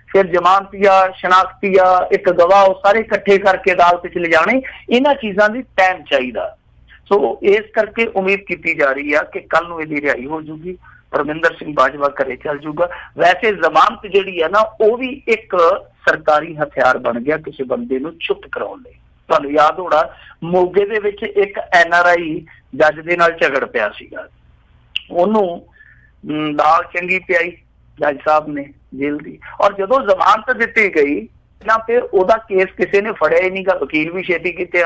ਫਿਰ ਜ਼ਮਾਨਤੀਆ, ਸ਼ਨਾਖਤੀਆ, ਇੱਕ ਗਵਾਹ, ਉਹ ਸਾਰੇ ਇਕੱਠੇ ਕਰਕੇ ਅਦਾਲਤ ਚ ਲਿਜਾਣੇ, ਇਹਨਾਂ ਚੀਜ਼ਾਂ ਦੀ ਟਾਈਮ ਚਾਹੀਦਾ। ਸੋ ਇਸ ਕਰਕੇ ਉਮੀਦ ਕੀਤੀ ਜਾ ਰਹੀ ਆ ਕਿ ਕੱਲ ਨੂੰ ਇਹਦੀ ਰਿਹਾਈ ਹੋ ਜੂਗੀ, ਪਰਮਿੰਦਰ ਸਿੰਘ ਬਾਜਵਾ ਘਰੇ ਚੱਲ ਜੂਗਾ। ਵੈਸੇ ਜ਼ਮਾਨਤ ਜਿਹੜੀ ਆ ਨਾ ਉਹ ਵੀ ਇੱਕ ਸਰਕਾਰੀ ਹਥਿਆਰ ਬਣ ਗਿਆ ਕਿਸੇ ਬੰਦੇ ਨੂੰ ਚੁੱਪ ਕਰਾਉਣ ਲਈ। ਤੁਹਾਨੂੰ ਯਾਦ ਹੋਣਾ ਮੋਗੇ ਦੇ ਵਿੱਚ ਇੱਕ NRI ਜੱਜ ਦੇ ਨਾਲ ਝਗੜ ਪਿਆ ਸੀਗਾ, ਉਹਨੂੰ ਦਾਲ ਚੰਗੀ ਪਿਆਈ ਜੱਜ ਸਾਹਿਬ ਨੇ ਜੇਲ੍ਹ ਦੀ, ਔਰ ਜਦੋਂ ਜ਼ਮਾਨਤ ਦਿੱਤੀ ਗਈ ਨਾ ਫਿਰ ਉਹਦਾ ਕੇਸ ਕਿਸੇ ਨੇ ਫੜਿਆ ਹੀ ਨਹੀਂ ਗਾ, ਵਕੀਲ ਵੀ ਛੇਤੀ ਕੀਤੇ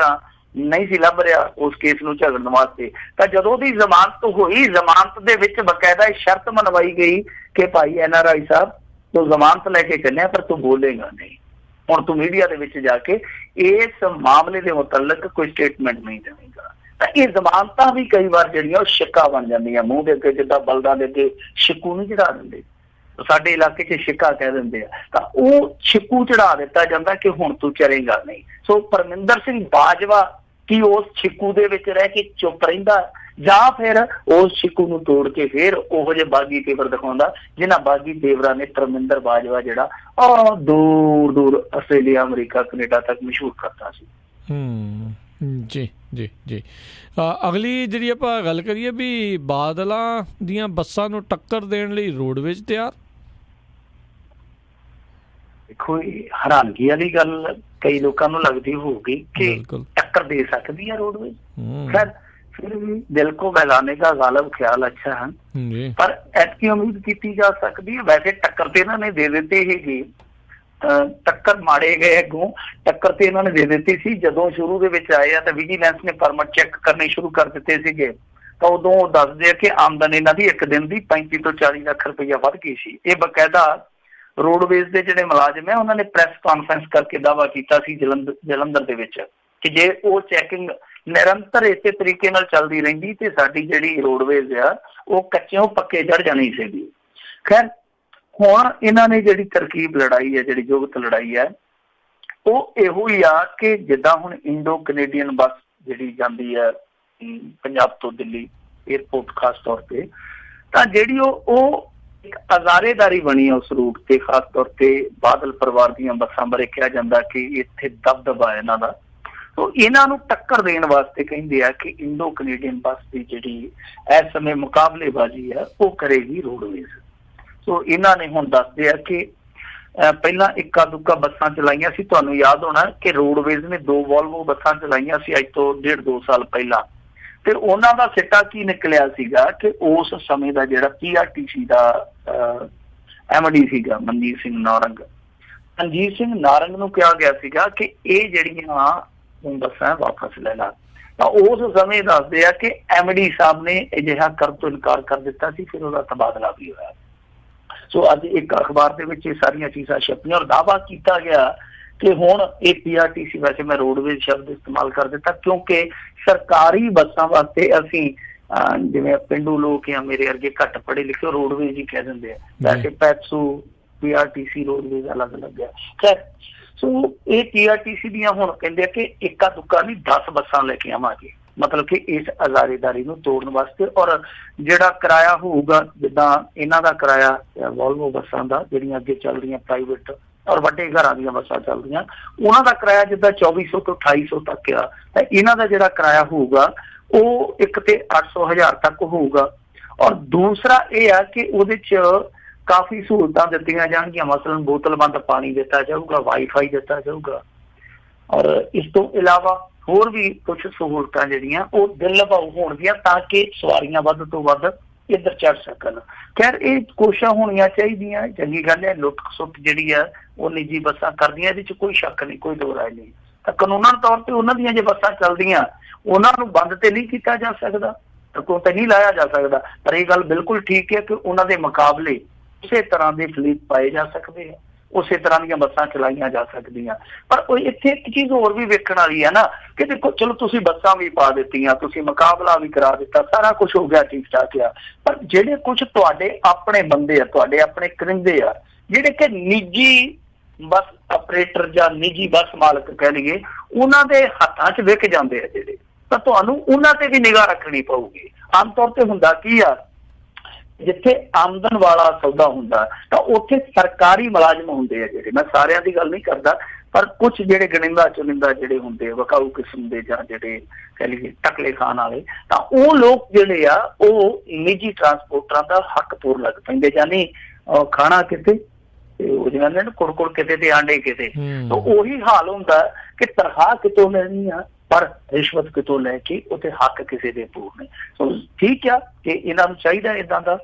ਨਹੀਂ ਸੀ ਲੱਭ ਰਿਹਾ ਉਸ ਕੇਸ ਨੂੰ ਝਗੜਨ ਵਾਸਤੇ। ਤਾਂ ਜਦੋਂ ਉਹਦੀ ਜ਼ਮਾਨਤ ਹੋਈ, ਜ਼ਮਾਨਤ ਦੇ ਵਿੱਚ ਬਕਾਇਦਾ ਸ਼ਰਤ ਮਨਵਾਈ ਗਈ ਕਿ ਭਾਈ NRI ਸਾਹਿਬ ਤੂੰ ਜ਼ਮਾਨਤ ਲੈ ਕੇ ਚੱਲਿਆ ਪਰ ਤੂੰ ਬੋਲੇਗਾ ਨਹੀਂ, ਹੁਣ ਤੂੰ ਮੀਡੀਆ ਦੇ ਵਿੱਚ ਜਾ ਕੇ ਇਸ ਮਾਮਲੇ ਦੇ ਮੁਤਲਕ ਕੋਈ ਸਟੇਟਮੈਂਟ ਨਹੀਂ ਦੇਵੇਗਾ। ਤਾਂ ਇਹ ਜ਼ਮਾਨਤਾਂ ਵੀ ਕਈ ਵਾਰ ਜਿਹੜੀਆਂ ਉਹ ਸ਼ਿੱਕਾ ਬਣ ਜਾਂਦੀਆਂ ਮੂੰਹ ਦੇ ਅੱਗੇ, ਜਿੱਦਾਂ ਬਲਦਾਂ ਦੇ ਅੱਗੇ ਛਿੱਕੂ ਨਹੀਂ ਚੜਾ ਦਿੰਦੇ, ਸਾਡੇ ਇਲਾਕੇ 'ਚ ਛਿੱਕਾ ਕਹਿ ਦਿੰਦੇ ਆ, ਤਾਂ ਉਹ ਛਿੱਕੂ ਚੜਾ ਦਿੱਤਾ ਜਾਂਦਾ ਕਿ ਹੁਣ ਤੂੰ ਚਲੇਗਾ ਨਹੀਂ। ਸੋ ਪਰਮਿੰਦਰ ਸਿੰਘ ਬਾਜਵਾ ਕੀ ਉਸ ਛਿੱਕੂ ਦੇ ਵਿੱਚ ਰਹਿ ਕੇ ਚੁੱਪ ਰਹਿੰਦਾ ਜਾਂ ਫਿਰ ਉਸ ਛਿੱਕੂ ਨੂੰ ਤੋੜ ਕੇ ਫਿਰ ਉਹੋ ਜਿਹੇ ਬਾਗੀ ਤੇਵਰ ਦਿਖਾਉਂਦਾ ਜਿਨ੍ਹਾਂ ਬਾਗੀ ਤੇਵਰਾਂ ਨੇ ਪਰਮਿੰਦਰ ਬਾਜਵਾ ਜਿਹੜਾ ਦੂਰ ਦੂਰ ਆਸਟ੍ਰੇਲੀਆ, ਅਮਰੀਕਾ, ਕੈਨੇਡਾ ਤੱਕ ਮਸ਼ਹੂਰ ਕਰਤਾ ਸੀ। ਜੀ ਜੀ ਜੀ ਅਗਲੀ ਜਿਹੜੀ ਆਪਾਂ ਗੱਲ ਕਰੀਏ ਵੀ ਬਾਦਲਾਂ ਦੀਆਂ ਬੱਸਾਂ ਨੂੰ ਟੱਕਰ ਦੇਣ ਲਈ ਰੋਡਵੇਜ਼ ਤਿਆਰ। ਦੇਖੋ ਹੈਰਾਨਗੀ ਵਾਲੀ ਗੱਲ ਕਈ ਲੋਕਾਂ ਨੂੰ ਲੱਗਦੀ ਹੋਊਗੀ ਕਿ ਟੱਕਰ ਦੇ ਸਕਦੀ ਹੈ ਰੋਡਵੇਜ਼। ਖੈਰ ਫਿਰ ਵੀ ਦਿਲ ਕੋ ਬਹਿਲਾਨੇ ਦਾ ਗਾਲਬ ਖਿਆਲ ਅੱਛਾ ਹੈ, ਪਰ ਐਤਕੀ ਉਮੀਦ ਕੀਤੀ ਜਾ ਸਕਦੀ ਹੈ। ਵੈਸੇ ਟੱਕਰ ਤੇ ਇਹਨਾਂ ਨੇ ਦੇ ਦਿੱਤੀ ਸੀਗੀ, ਟੱਕਰ ਮਾਰੇ ਗਏ ਅੱਗੋਂ, ਟੱਕਰ ਤੇ ਇਹਨਾਂ ਨੇ ਦੇ ਦਿੱਤੀ ਸੀ ਜਦੋਂ ਸ਼ੁਰੂ ਦੇ ਵਿੱਚ ਆਏ ਆ ਤਾਂ ਵਿਜੀਲੈਂਸ ਨੇ ਪਰਮਿਟ ਚੈੱਕ ਕਰਨੇ ਸ਼ੁਰੂ ਕਰ ਦਿੱਤੇ ਸੀਗੇ, ਤਾਂ ਉਦੋਂ ਉਹ ਦੱਸਦੇ ਆ ਕਿ ਆਮਦਨ ਇਹਨਾਂ ਦੀ ਇੱਕ ਦਿਨ ਦੀ 35 ਤੋਂ 40 ਲੱਖ ਰੁਪਈਆ ਵੱਧ ਗਈ ਸੀ। ਇਹ ਬਕਾਇਦਾ ਰੋਡਵੇਜ਼ ਦੇ ਜਿਹੜੇ ਮੁਲਾਜ਼ਮ ਹੈ ਉਹਨਾਂ ਨੇ ਪ੍ਰੈਸ ਕਾਨਫਰੰਸ ਕਰਕੇ ਦਾਅਵਾ ਕੀਤਾ ਸੀ ਜਲੰਧਰ ਦੇ ਵਿੱਚ ਕਿ ਜੇ ਉਹ ਚੈਕਿੰਗ ਨਿਰੰਤਰ ਇਸੇ ਤਰੀਕੇ ਨਾਲ ਚੱਲਦੀ ਰਹਿੰਦੀ ਤੇ ਸਾਡੀ ਜਿਹੜੀ ਰੋਡਵੇਜ਼ ਆ ਉਹ ਕੱਚਿਓਂ ਪੱਕੇ ਚੜ ਜਾਣੀ ਸੀਗੀ। ਖੈਰ ਹੁਣ ਇਹਨਾਂ ਨੇ ਜਿਹੜੀ ਤਰਕੀਬ ਲੜਾਈ ਹੈ, ਜਿਹੜੀ ਜੁਗਤ ਲੜਾਈ ਹੈ, ਉਹ ਇਹੋ ਹੀ ਆ ਕਿ ਜਿੱਦਾਂ ਹੁਣ ਇੰਡੋ ਕੈਨੇਡੀਅਨ ਬੱਸ ਜਿਹੜੀ ਜਾਂਦੀ ਹੈ ਪੰਜਾਬ ਤੋਂ ਦਿੱਲੀ ਏਅਰਪੋਰਟ ਖਾਸ ਤੌਰ ਤੇ, ਤਾਂ ਜਿਹੜੀ ਉਹ ਇੱਕ ਅਜ਼ਾਰੇਦਾਰੀ ਬਣੀ ਉਸ ਰੂਟ ਤੇ, ਖਾਸ ਤੌਰ ਤੇ ਬਾਦਲ ਪਰਿਵਾਰ ਦੀਆਂ ਬੱਸਾਂ ਬਾਰੇ ਕਿਹਾ ਜਾਂਦਾ ਕਿ ਇੱਥੇ ਦਬਦਬਾ ਹੈ ਇਹਨਾਂ ਦਾ। ਸੋ ਇਹਨਾਂ ਨੂੰ ਟੱਕਰ ਦੇਣ ਵਾਸਤੇ ਕਹਿੰਦੇ ਆ ਕਿ ਇੰਡੋ ਕੈਨੇਡੀਅਨ ਬੱਸ ਦੀ ਜਿਹੜੀ ਇਸ ਸਮੇਂ ਮੁਕਾਬਲੇਬਾਜ਼ੀ ਹੈ ਉਹ ਕਰੇਗੀ ਰੋਡਵੇਜ਼। ਸੋ ਇਹਨਾਂ ਨੇ ਹੁਣ ਦੱਸਦੇ ਆ ਕਿ ਪਹਿਲਾਂ ਇੱਕਾ ਦੁੱਕਾ ਬੱਸਾਂ ਚਲਾਈਆਂ ਸੀ। ਤੁਹਾਨੂੰ ਯਾਦ ਹੋਣਾ ਕਿ ਰੋਡਵੇਜ਼ ਨੇ 2 ਵੋਲਵੋ ਬੱਸਾਂ ਚਲਾਈਆਂ ਸੀ ਅੱਜ ਤੋਂ 1.5-2 ਸਾਲ ਪਹਿਲਾਂ, ਤੇ ਉਹਨਾਂ ਦਾ ਸਿੱਟਾ ਕੀ ਨਿਕਲਿਆ ਸੀਗਾ ਕਿ ਉਸ ਸਮੇਂ ਦਾ ਜਿਹੜਾ PRTC ਦਾ MD ਸੀਗਾ ਮਨਜੀਤ ਸਿੰਘ ਨਾਰੰਗ ਨੂੰ ਕਿਹਾ ਗਿਆ ਸੀਗਾ ਕਿ ਇਹ ਜਿਹੜੀਆਂ ਬੱਸਾਂ ਵਾਪਸ ਲੈ ਲਾ। ਤਾਂ ਉਸ ਸਮੇਂ ਦੱਸਦੇ ਆ ਕਿ MD ਸਾਹਿਬ ਨੇ ਅਜਿਹਾ ਕਰਨ ਤੋਂ ਇਨਕਾਰ ਕਰ ਦਿੱਤਾ ਸੀ, ਫਿਰ ਉਹਦਾ ਤਬਾਦਲਾ ਵੀ ਹੋਇਆ। ਸੋ ਅੱਜ ਇੱਕ ਅਖਬਾਰ ਦੇ ਵਿੱਚ ਇਹ ਸਾਰੀਆਂ ਚੀਜ਼ਾਂ ਛਪੀਆਂ ਔਰ ਦਾਅਵਾ ਕੀਤਾ ਗਿਆ ਕਿ ਹੁਣ ਇਹ PRTC, ਵੈਸੇ ਮੈਂ ਰੋਡਵੇਜ਼ ਸ਼ਬਦ ਇਸਤੇਮਾਲ ਕਰ ਦਿੱਤਾ ਕਿਉਂਕਿ ਸਰਕਾਰੀ ਬੱਸਾਂ ਵਾਸਤੇ ਅਸੀਂ ਜਿਵੇਂ ਪਿੰਡੂ ਲੋਕ ਜਾਂ ਮੇਰੇ ਵਰਗੇ ਘੱਟ ਪੜ੍ਹੇ ਲਿਖੇ ਰੋਡਵੇਜ਼ ਹੀ ਕਹਿ ਦਿੰਦੇ ਆ, ਵੈਸੇ ਪੈਪਸੂ PRTC ਰੋਡਵੇਜ਼ ਅਲੱਗ-ਅਲੱਗ ਆ। ਖੈਰ ਸੋ ਇਹ PRTC ਦੀਆਂ ਹੁਣ ਕਹਿੰਦੇ ਆ ਕਿ ਇੱਕਾ ਦੁੱਕਾ ਨਹੀਂ 10 ਬੱਸਾਂ ਲੈ ਕੇ ਆਵਾਂਗੇ, ਮਤਲਬ ਕਿ ਇਸ ਅਜ਼ਾਰੇਦਾਰੀ ਨੂੰ ਤੋੜਨ ਵਾਸਤੇ। ਔਰ ਜਿਹੜਾ ਕਿਰਾਇਆ ਹੋਊਗਾ, ਜਿੱਦਾਂ ਇਹਨਾਂ ਦਾ ਕਿਰਾਇਆ ਵੋਲਵੋ ਬੱਸਾਂ ਦਾ ਜਿਹੜੀਆਂ ਅੱਗੇ ਚੱਲ ਰਹੀਆਂ ਪ੍ਰਾਈਵੇਟ ਔਰ ਵੱਡੇ ਘਰਾਂ ਦੀਆਂ ਬੱਸਾਂ ਚੱਲਦੀਆਂ, ਉਹਨਾਂ ਦਾ ਕਿਰਾਇਆ ਜਿੱਦਾਂ 2400 ਤੋਂ 2800 ਤੱਕ ਆ, ਤਾਂ ਇਹਨਾਂ ਦਾ ਜਿਹੜਾ ਕਿਰਾਇਆ ਹੋਊਗਾ ਉਹ ਇੱਕ ਤੇ 800,000 ਤੱਕ ਹੋਊਗਾ। ਔਰ ਦੂਸਰਾ ਇਹ ਆ ਕਿ ਉਹਦੇ 'ਚ ਕਾਫੀ ਸਹੂਲਤਾਂ ਦਿੱਤੀਆਂ ਜਾਣਗੀਆਂ, ਮਸਲਨ ਬੋਤਲਬੰਦ ਪਾਣੀ ਦਿੱਤਾ ਜਾਊਗਾ, ਵਾਈਫਾਈ ਦਿੱਤਾ ਜਾਊਗਾ, ਔਰ ਇਸ ਤੋਂ ਇਲਾਵਾ ਹੋਰ ਵੀ ਕੁਝ ਸਹੂਲਤਾਂ ਜਿਹੜੀਆਂ ਉਹ ਦਿਲ ਲਭਾਊ ਹੋਣਗੀਆਂ ਤਾਂ ਕਿ ਸਵਾਰੀਆਂ ਵੱਧ ਤੋਂ ਵੱਧ ਇੱਧਰ ਚੜ ਸਕਣ। ਖੈਰ ਇਹ ਕੋਸ਼ਿਸ਼ਾਂ ਹੋਣੀਆਂ ਚਾਹੀਦੀਆਂ, ਚੰਗੀ ਗੱਲ ਹੈ। ਲੁੱਟ ਖਸੁੱਟ ਜਿਹੜੀ ਆ ਉਹ ਨਿੱਜੀ ਬੱਸਾਂ ਕਰਦੀਆਂ, ਇਹਦੇ 'ਚ ਕੋਈ ਸ਼ੱਕ ਨਹੀਂ, ਕੋਈ ਦੋ ਰਾਏ ਨਹੀਂ। ਤਾਂ ਕਾਨੂੰਨ ਤੌਰ ਤੇ ਉਹਨਾਂ ਦੀਆਂ ਜੇ ਬੱਸਾਂ ਚੱਲਦੀਆਂ ਉਹਨਾਂ ਨੂੰ ਬੰਦ ਤੇ ਨਹੀਂ ਕੀਤਾ ਜਾ ਸਕਦਾ, ਅੱਗੋਂ ਤੇ ਨਹੀਂ ਲਾਇਆ ਜਾ ਸਕਦਾ, ਪਰ ਇਹ ਗੱਲ ਬਿਲਕੁਲ ਠੀਕ ਹੈ ਕਿ ਉਹਨਾਂ ਦੇ ਮੁਕਾਬਲੇ ਉਸੇ ਤਰ੍ਹਾਂ ਦੇ ਫਲੀਟ ਪਾਏ ਜਾ ਸਕਦੇ ਆ, ਉਸੇ ਤਰ੍ਹਾਂ ਦੀਆਂ ਬੱਸਾਂ ਚਲਾਈਆਂ ਜਾ ਸਕਦੀਆਂ। ਪਰ ਉਹ ਇੱਥੇ ਇੱਕ ਚੀਜ਼ ਹੋਰ ਵੀ ਵੇਖਣ ਵਾਲੀ ਹੈ ਨਾ ਕਿ ਦੇਖੋ ਚਲੋ ਤੁਸੀਂ ਬੱਸਾਂ ਵੀ ਪਾ ਦਿੱਤੀਆਂ, ਤੁਸੀਂ ਮੁਕਾਬਲਾ ਵੀ ਕਰਾ ਦਿੱਤਾ, ਸਾਰਾ ਕੁਝ ਹੋ ਗਿਆ ਠੀਕ ਠਾਕ ਆ, ਪਰ ਜਿਹੜੇ ਕੁਝ ਤੁਹਾਡੇ ਆਪਣੇ ਬੰਦੇ ਆ, ਤੁਹਾਡੇ ਆਪਣੇ ਕਰਿੰਦੇ ਆ, ਜਿਹੜੇ ਕਿ ਨਿੱਜੀ ਬੱਸ ਆਪਰੇਟਰ ਜਾਂ ਨਿੱਜੀ ਬੱਸ ਮਾਲਕ ਕਹਿ ਲਈਏ, ਉਹਨਾਂ ਦੇ ਹੱਥਾਂ 'ਚ ਵਿਕ ਜਾਂਦੇ ਆ ਜਿਹੜੇ, ਤਾਂ ਤੁਹਾਨੂੰ ਉਹਨਾਂ ਤੇ ਵੀ ਨਿਗਾਹ ਰੱਖਣੀ ਪਊਗੀ। ਆਮ ਤੌਰ ਤੇ ਹੁੰਦਾ ਕੀ ਆ, ਜਿੱਥੇ ਆਮਦਨ ਵਾਲਾ ਸੌਦਾ ਹੁੰਦਾ ਤਾਂ ਉੱਥੇ ਸਰਕਾਰੀ ਮੁਲਾਜ਼ਮ ਹੁੰਦੇ ਆ ਜਿਹੜੇ, ਮੈਂ ਸਾਰਿਆਂ ਦੀ ਗੱਲ ਨਹੀਂ ਕਰਦਾ, ਪਰ ਕੁਝ ਜਿਹੜੇ ਗਣਿੰਦਾ ਚੁਣਿੰਦਾ ਜਿਹੜੇ ਹੁੰਦੇ ਵਿਕਾਊ ਕਿਸਮ ਦੇ ਜਾਂ ਜਿਹੜੇ ਕਹਿ ਲਈਏ ਟਕਲੇ ਖਾਣ ਵਾਲੇ, ਤਾਂ ਉਹ ਲੋਕ ਜਿਹੜੇ ਆ ਉਹ ਨਿੱਜੀ ਟਰਾਂਸਪੋਰਟਰਾਂ ਦਾ ਹੱਕ ਪੂਰ ਲੱਗ ਪੈਂਦੇ, ਯਾਨੀ ਖਾਣਾ ਕਿਤੇ ਉਹ ਜਿਵੇਂ ਕੁੜਕੁੜ ਕਿਤੇ ਤੇ ਆਂਡੇ ਕਿਤੇ। ਤਾਂ ਉਹੀ ਹਾਲ ਹੁੰਦਾ ਕਿ ਤਨਖਾਹ ਕਿਤੋਂ ਲੈਣੀ ਆ ਪਰ ਰਿਸ਼ਵਤ ਕਿਤੋਂ ਲੈ ਕੇ ਉੱਥੇ ਹੱਕ ਕਿਸੇ ਦੇ ਪੂਰ ਨੇ। ਸੋ ਠੀਕ ਆ ਕਿ ਇਹਨਾਂ ਨੂੰ ਚਾਹੀਦਾ ਇੱਦਾਂ ਦਾ,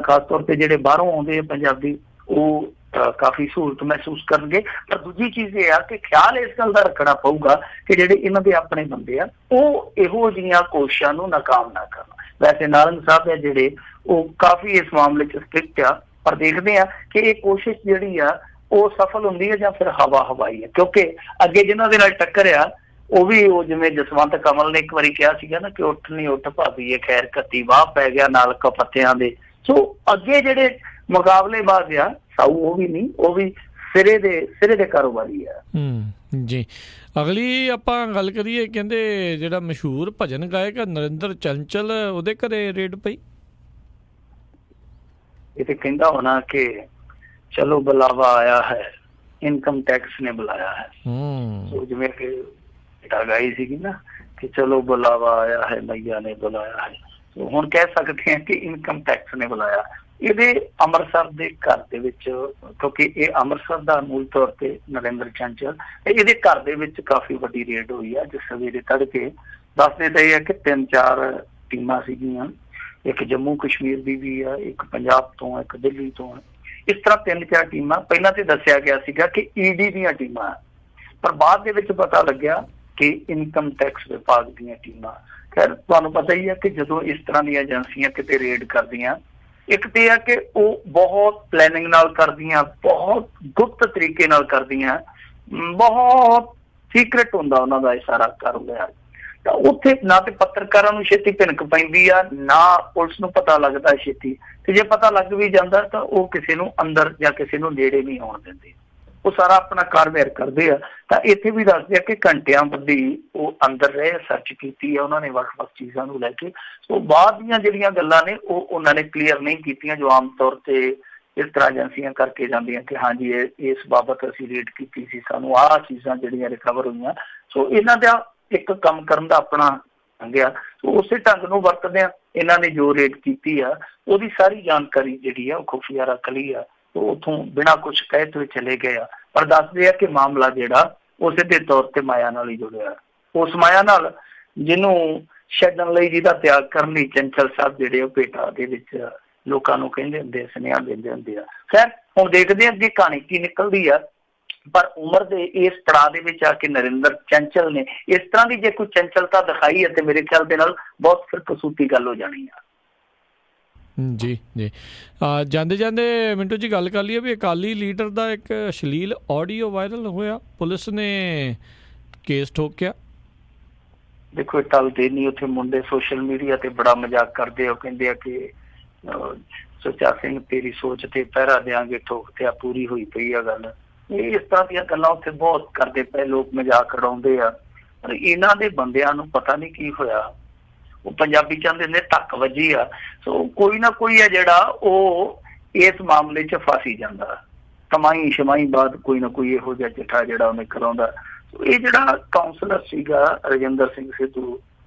ਖਾਸ ਤੌਰ ਤੇ ਜਿਹੜੇ ਬਾਹਰੋਂ ਆਉਂਦੇ ਆ ਪੰਜਾਬੀ ਉਹ ਕਾਫੀ ਸਹੂਲਤ ਮਹਿਸੂਸ ਕਰਨਗੇ। ਪਰ ਦੂਜੀ ਚੀਜ਼ ਇਹ ਆ ਕਿ ਖਿਆਲ ਇਸ ਗੱਲ ਦਾ ਰੱਖਣਾ ਪਊਗਾ ਕਿ ਜਿਹੜੇ ਇਹਨਾਂ ਦੇ ਆਪਣੇ ਬੰਦੇ ਆ ਉਹ ਇਹੋ ਜਿਹੀਆਂ ਕੋਸ਼ਿਸ਼ਾਂ ਨੂੰ ਨਾਕਾਮ ਨਾ ਕਰਨ। ਵੈਸੇ ਨਾਰੰਗ ਸਾਹਿਬ ਹੈ ਜਿਹੜੇ ਉਹ ਕਾਫੀ ਇਸ ਮਾਮਲੇ 'ਚ ਸਟ੍ਰਿਕਟ ਆ, ਪਰ ਦੇਖਦੇ ਆ ਕਿ ਇਹ ਕੋਸ਼ਿਸ਼ ਜਿਹੜੀ ਆ ਉਹ ਸਫਲ ਹੁੰਦੀ ਹੈ ਜਾਂ ਫਿਰ ਹਵਾ ਹਵਾਈ ਹੈ, ਕਿਉਂਕਿ ਅੱਗੇ ਜਿਹਨਾਂ ਦੇ ਨਾਲ ਟੱਕਰ ਆ ਉਹ ਵੀ ਉਹ ਜਿਵੇਂ ਜਸਵੰਤ ਕਮਲ ਨੇ ਇੱਕ ਵਾਰੀ ਕਿਹਾ ਸੀਗਾ ਨਾ ਕਿ ਉੱਠ ਨਹੀਂ ਉੱਠ ਭਾਬੀਏ ਖੈਰ ਕੱਤੀ ਵਾਹ ਪੈ ਗਿਆ ਨਾਲ ਕਪੱਤਿਆਂ ਦੇ। ਸੋ ਅੱਗੇ ਜਿਹੜੇ ਮੁਕਾਬਲੇਬਾਜ਼ ਆ ਸਾਊ ਉਹ ਵੀ ਨਹੀਂ, ਉਹ ਵੀ ਸਿਰੇ ਦੇ ਕਾਰੋਬਾਰੀ ਆ। ਜੀ ਅਗਲੀ ਆਪਾਂ ਗੱਲ ਕਰੀਏ, ਕਹਿੰਦੇ ਜਿਹੜਾ ਮਸ਼ਹੂਰ ਭਜਨ ਗਾਇਕ ਨਰਿੰਦਰ ਚੰਚਲ ਉਹਦੇ ਘਰੇ ਰੇਡ ਪਈ। ਇਹ ਤੇ ਕਹਿੰਦਾ ਹੋਣਾ ਕਿ ਚਲੋ ਬੁਲਾਵਾ ਆਇਆ ਹੈ, ਇਨਕਮ ਟੈਕਸ ਨੇ ਬੁਲਾਇਆ ਹੈ। ਸੋ ਜਿਵੇਂ ਕਿ ਗਾਈ ਸੀਗੀ ਨਾ ਕਿ ਚਲੋ ਬੁਲਾਵਾ ਆਇਆ ਹੈ, ਮਈਆ ਨੇ ਬੁਲਾਇਆ ਹੈ, ਸੋ ਹੁਣ ਕਹਿ ਸਕਦੇ ਹਾਂ ਕਿ ਇਨਕਮ ਟੈਕਸ ਨੇ ਬੁਲਾਇਆ। ਇਹਦੇ ਅੰਮ੍ਰਿਤਸਰ ਦੇ ਘਰ ਦੇ ਵਿੱਚ, ਕਿਉਂਕਿ ਇਹ ਅੰਮ੍ਰਿਤਸਰ ਦਾ ਮੂਲ ਤੌਰ ਤੇ ਨਰਿੰਦਰ ਚੰਚਲ, ਇਹਦੇ ਘਰ ਦੇ ਵਿੱਚ ਕਾਫੀ ਵੱਡੀ ਰੇਡ ਹੋਈ ਆ। ਜਿਸ ਸਵੇਰੇ ਤੜਕੇ ਦੱਸਦੇ ਤਾਂ ਇਹ ਹੈ ਕਿ 3-4 ਟੀਮਾਂ ਸੀਗੀਆਂ, ਇੱਕ ਜੰਮੂ ਕਸ਼ਮੀਰ ਦੀ ਵੀ ਆ, ਇੱਕ ਪੰਜਾਬ ਤੋਂ, ਇੱਕ ਦਿੱਲੀ ਤੋਂ, ਇਸ ਤਰ੍ਹਾਂ 3-4 ਟੀਮਾਂ। ਪਹਿਲਾਂ ਤੇ ਦੱਸਿਆ ਗਿਆ ਸੀਗਾ ਕਿ ਈਡੀ ਦੀਆਂ ਟੀਮਾਂ, ਪਰ ਬਾਅਦ ਦੇ ਵਿੱਚ ਪਤਾ ਲੱਗਿਆ ਕਿ ਇਨਕਮ ਟੈਕਸ ਵਿਭਾਗ ਦੀਆਂ ਟੀਮਾਂ। ਖੈਰ ਤੁਹਾਨੂੰ ਪਤਾ ਹੀ ਹੈ ਕਿ ਜਦੋਂ ਇਸ ਤਰ੍ਹਾਂ ਦੀਆਂ ਏਜੰਸੀਆਂ ਕਿਤੇ ਰੇਡ ਕਰਦੀਆਂ, ਇੱਕ ਤੇ ਆ ਕਿ ਉਹ ਬਹੁਤ ਪਲੈਨਿੰਗ ਨਾਲ ਕਰਦੀਆਂ, ਬਹੁਤ ਗੁਪਤ ਤਰੀਕੇ ਨਾਲ ਕਰਦੀਆਂ, ਬਹੁਤ ਸੀਕ੍ਰੇਟ ਹੁੰਦਾ ਉਹਨਾਂ ਦਾ ਇਹ ਸਾਰਾ ਕਾਰੋਬਾਰ। ਤਾਂ ਉੱਥੇ ਨਾ ਤੇ ਪੱਤਰਕਾਰਾਂ ਨੂੰ ਛੇਤੀ ਭਿਣਕ ਪੈਂਦੀ ਆ, ਨਾ ਪੁਲਿਸ ਨੂੰ ਪਤਾ ਲੱਗਦਾ ਛੇਤੀ, ਤੇ ਜੇ ਪਤਾ ਲੱਗ ਵੀ ਜਾਂਦਾ ਤਾਂ ਉਹ ਕਿਸੇ ਨੂੰ ਅੰਦਰ ਜਾਂ ਕਿਸੇ ਨੂੰ ਨੇੜੇ ਨਹੀਂ ਆਉਣ ਦਿੰਦੇ, ਉਹ ਸਾਰਾ ਆਪਣਾ ਕਾਰਵਾਈ ਕਰਦੇ ਆ। ਤਾਂ ਇੱਥੇ ਵੀ ਦੱਸਦੇ ਆ ਕਿ ਘੰਟਿਆਂ ਬੱਧੀ ਉਹ ਅੰਦਰ ਰਹੇ, ਸਰਚ ਕੀਤੀ ਆ ਉਹਨਾਂ ਨੇ ਵੱਖ-ਵੱਖ ਚੀਜ਼ਾਂ ਨੂੰ ਲੈ ਕੇ। ਸੋ ਬਾਅਦ ਦੀਆਂ ਜਿਹੜੀਆਂ ਗੱਲਾਂ ਨੇ ਉਹ ਉਹਨਾਂ ਨੇ ਕਲੀਅਰ ਨਹੀਂ ਕੀਤੀਆਂ, ਜੋ ਆਮ ਤੌਰ ਤੇ ਇਸ ਤਰ੍ਹਾਂ ਏਜੰਸੀਆਂ ਕਰਕੇ ਜਾਂਦੀਆਂ ਕਿ ਹਾਂਜੀ ਇਸ ਬਾਬਤ ਅਸੀਂ ਰੇਡ ਕੀਤੀ ਸੀ, ਸਾਨੂੰ ਆਹ ਚੀਜ਼ਾਂ ਜਿਹੜੀਆਂ ਰਿਕਵਰ ਹੋਈਆਂ। ਸੋ ਇਹਨਾਂ ਦਾ ਇੱਕ ਕੰਮ ਕਰਨ ਦਾ ਆਪਣਾ ਢੰਗ ਆ, ਸੋ ਉਸੇ ਢੰਗ ਨੂੰ ਵਰਤਦੇ ਆ ਇਹਨਾਂ ਨੇ ਜੋ ਰੇਡ ਕੀਤੀ ਆ ਉਹਦੀ ਸਾਰੀ ਜਾਣਕਾਰੀ ਜਿਹੜੀ ਆ ਉਹ ਖੁਫੀਆ ਰੱਖ ਲਈ ਆ, ਉੱਥੋਂ ਬਿਨਾਂ ਕੁਛ ਕਹਿ ਤੋਂ ਚਲੇ ਗਏ ਆ। ਪਰ ਦੱਸਦੇ ਆ ਕਿ ਮਾਮਲਾ ਜਿਹੜਾ ਉਹ ਸਿੱਧੇ ਤੌਰ ਤੇ ਮਾਇਆ ਨਾਲ ਹੀ ਜੁੜਿਆ, ਉਸ ਮਾਇਆ ਨਾਲ ਜਿਹਨੂੰ ਛੱਡਣ ਲਈ, ਜਿਹਦਾ ਤਿਆਗ ਕਰਨ ਲਈ ਚੰਚਲ ਸਾਹਿਬ ਜਿਹੜੇ ਉਹ ਭੇਟਾ ਦੇ ਵਿੱਚ ਲੋਕਾਂ ਨੂੰ ਕਹਿੰਦੇ ਹੁੰਦੇ, ਸੁਨੇਹਾ ਦਿੰਦੇ ਹੁੰਦੇ ਆ। ਖੈਰ ਹੁਣ ਦੇਖਦੇ ਆ ਅੱਗੇ ਕਹਾਣੀ ਕੀ ਨਿਕਲਦੀ ਆ, ਪਰ ਉਮਰ ਦੇ ਇਸ ਪੜਾਅ ਦੇ ਵਿੱਚ ਆ ਕੇ ਨਰਿੰਦਰ ਚੰਚਲ ਨੇ ਇਸ ਤਰ੍ਹਾਂ ਦੀ ਜੇ ਕੋਈ ਚੰਚਲਤਾ ਦਿਖਾਈ ਹੈ ਤੇ ਮੇਰੇ ਖਿਆਲ ਦੇ ਨਾਲ ਬਹੁਤ ਫਿਰ ਕਸੂਤੀ ਗੱਲ ਹੋ ਜਾਣੀ ਆ। ਜੀ ਜੀ ਜਾਂਦੇ ਜਾਂਦੇ ਮਿੰਟੂ ਜੀ ਗੱਲ ਕਰ ਲਈਏ ਵੀ ਅਕਾਲੀ ਲੀਡਰ ਦਾ ਇੱਕ ਅਸ਼ਲੀਲ ਆਡੀਓ ਵਾਇਰਲ ਹੋਇਆ, ਪੁਲਿਸ ਨੇ ਕੇਸ ਠੋਕਿਆ। ਦੇਖੋ ਟਲਦੇ ਨਹੀਂ, ਉੱਥੇ ਮੁੰਡੇ ਸੋਸ਼ਲ ਮੀਡੀਆ ਤੇ ਬੜਾ ਮਜ਼ਾਕ ਕਰਦੇ ਆ, ਉਹ ਕਹਿੰਦੇ ਆ ਕਿ ਸੁੱਚਾ ਸਿੰਘ ਤੇਰੀ ਸੋਚ ਤੇ ਪਹਿਰਾ ਦਿਆਂਗੇ, ਠੋਕ ਤੇ ਪੂਰੀ ਹੋਈ ਪਈ ਆ ਗੱਲ। ਇਹ ਇਸ ਤਰ੍ਹਾਂ ਦੀਆਂ ਗੱਲਾਂ ਉੱਥੇ ਬਹੁਤ ਕਰਦੇ ਪਏ ਲੋਕ, ਮਜ਼ਾਕ ਉਡਾਉਂਦੇ ਆ, ਪਰ ਇਹਨਾਂ ਦੇ ਬੰਦਿਆਂ ਨੂੰ ਪਤਾ ਨਹੀਂ ਕੀ ਹੋਇਆ। ਉਹ ਪੰਜਾਬੀ ਚਾਹੁੰਦੇ ਨੇ ਧੱਕ ਵੱਜੀ ਆ। ਸੋ ਕੋਈ ਨਾ ਕੋਈ ਹੈ ਜਿਹੜਾ ਉਹ ਇਸ ਮਾਮਲੇ 'ਚ ਫਸ ਹੀ ਜਾਂਦਾ, ਕਮਾਈ ਸ਼ਮਾਈ ਬਾਅਦ ਕੋਈ ਨਾ ਕੋਈ ਇਹੋ ਜਿਹਾ ਚਿੱਠਾ ਜਿਹੜਾ ਉਹਨੇ ਕਰਾਉਂਦਾ। ਇਹ ਜਿਹੜਾ ਕਾਉਂਸਲਰ ਸੀਗਾ ਰਜਿੰਦਰ ਸਿੰਘ ਸਿੱਧੂ,